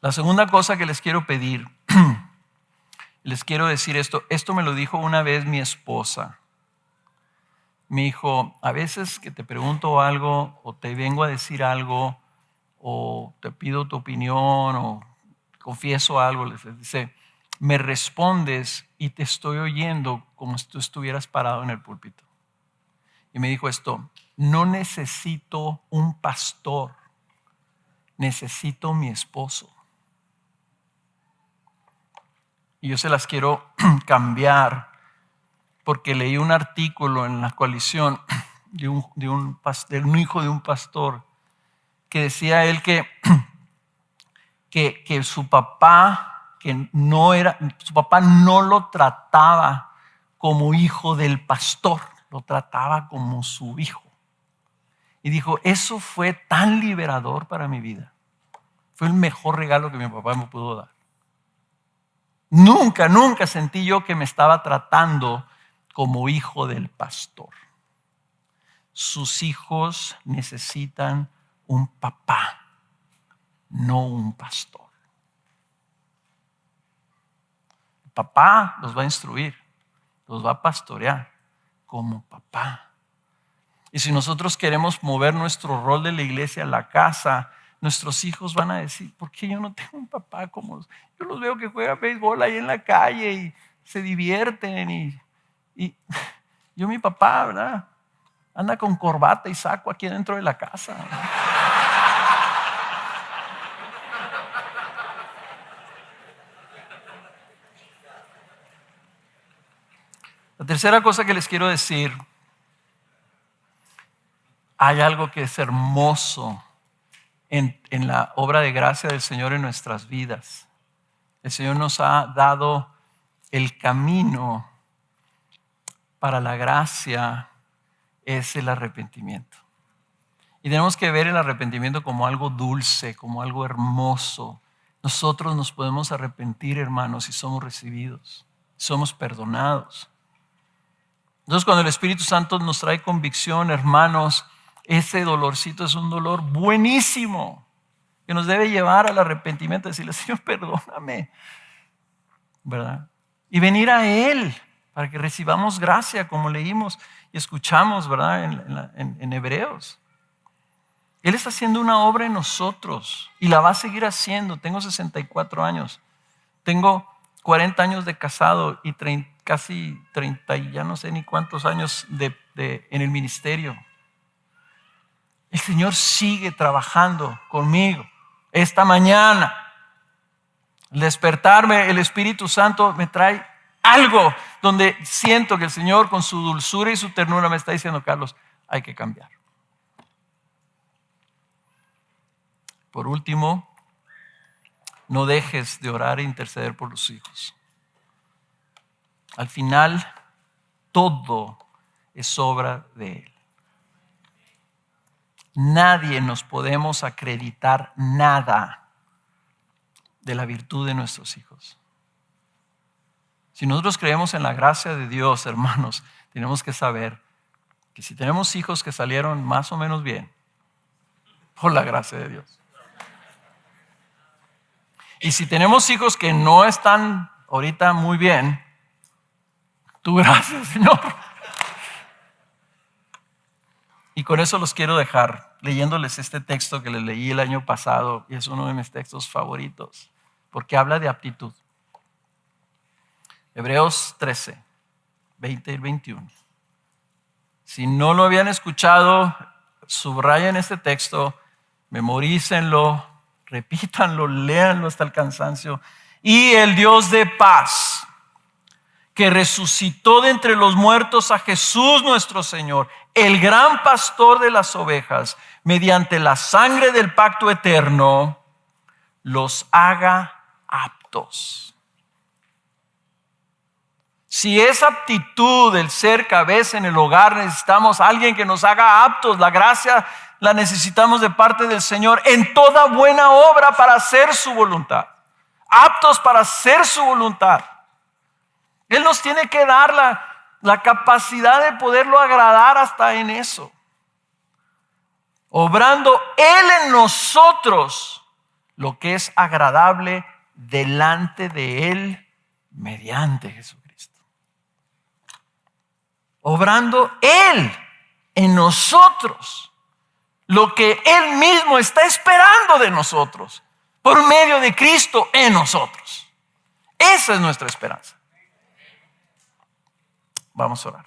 La segunda cosa que les quiero pedir, les quiero decir esto me lo dijo una vez mi esposa. Me dijo, a veces que te pregunto algo o te vengo a decir algo o te pido tu opinión o confieso algo, les dice, me respondes y te estoy oyendo como si tú estuvieras parado en el púlpito. Y me dijo esto, no necesito un pastor, necesito mi esposo. Y yo se las quiero cambiar porque leí un artículo en la coalición de un hijo de un pastor que decía él que su papá, su papá no lo trataba como hijo del pastor, lo trataba como su hijo. Y dijo, eso fue tan liberador para mi vida. Fue el mejor regalo que mi papá me pudo dar. Nunca sentí yo que me estaba tratando como hijo del pastor. Sus hijos necesitan un papá, no un pastor. El papá los va a instruir, los va a pastorear como papá. Y si nosotros queremos mover nuestro rol de la iglesia a la casa, nuestros hijos van a decir, ¿por qué yo no tengo un papá como yo los veo que juegan béisbol ahí en la calle y se divierten? Y yo mi papá, ¿verdad? Anda con corbata y saco aquí dentro de la casa, ¿verdad? La tercera cosa que les quiero decir, hay algo que es hermoso en la obra de gracia del Señor en nuestras vidas. El Señor nos ha dado el camino para la gracia, es el arrepentimiento. Y tenemos que ver el arrepentimiento como algo dulce, como algo hermoso. Nosotros nos podemos arrepentir, hermanos, si somos recibidos, somos perdonados. Entonces, cuando el Espíritu Santo nos trae convicción, hermanos, ese dolorcito es un dolor buenísimo que nos debe llevar al arrepentimiento, decirle, Señor, perdóname, ¿verdad? Y venir a Él para que recibamos gracia, como leímos y escuchamos, ¿verdad? En Hebreos. Él está haciendo una obra en nosotros y la va a seguir haciendo. Tengo 64 años, tengo 40 años de casado y casi 30 y ya no sé ni cuántos años en el ministerio. El Señor sigue trabajando conmigo. Esta mañana, al despertarme, el Espíritu Santo me trae algo donde siento que el Señor con su dulzura y su ternura me está diciendo, Carlos, hay que cambiar. Por último, no dejes de orar e interceder por los hijos. Al final, todo es obra de Él. nadie nos podemos acreditar nada de la virtud de nuestros hijos. Si nosotros creemos en la gracia de Dios, hermanos, tenemos que saber que si tenemos hijos que salieron más o menos bien, por la gracia de Dios. Y si tenemos hijos que no están ahorita muy bien, tu gracia, Señor. Y con eso los quiero dejar leyéndoles este texto que les leí el año pasado y es uno de mis textos favoritos porque habla de aptitud. Hebreos 13, 20 y 21. Si no lo habían escuchado, subrayen este texto, memorícenlo, repítanlo, léanlo hasta el cansancio. Y el Dios de paz, que resucitó de entre los muertos a Jesús nuestro Señor, el gran pastor de las ovejas, mediante la sangre del pacto eterno, los haga aptos. Si esa aptitud del ser cabeza en el hogar, necesitamos a alguien que nos haga aptos. La gracia la necesitamos de parte del Señor en toda buena obra para hacer su voluntad. Aptos para hacer su voluntad. Él nos tiene que dar la capacidad de poderlo agradar hasta en eso. Obrando Él en nosotros lo que es agradable delante de Él mediante Jesucristo. Obrando Él en nosotros lo que Él mismo está esperando de nosotros por medio de Cristo en nosotros. Esa es nuestra esperanza. Vamos a orar.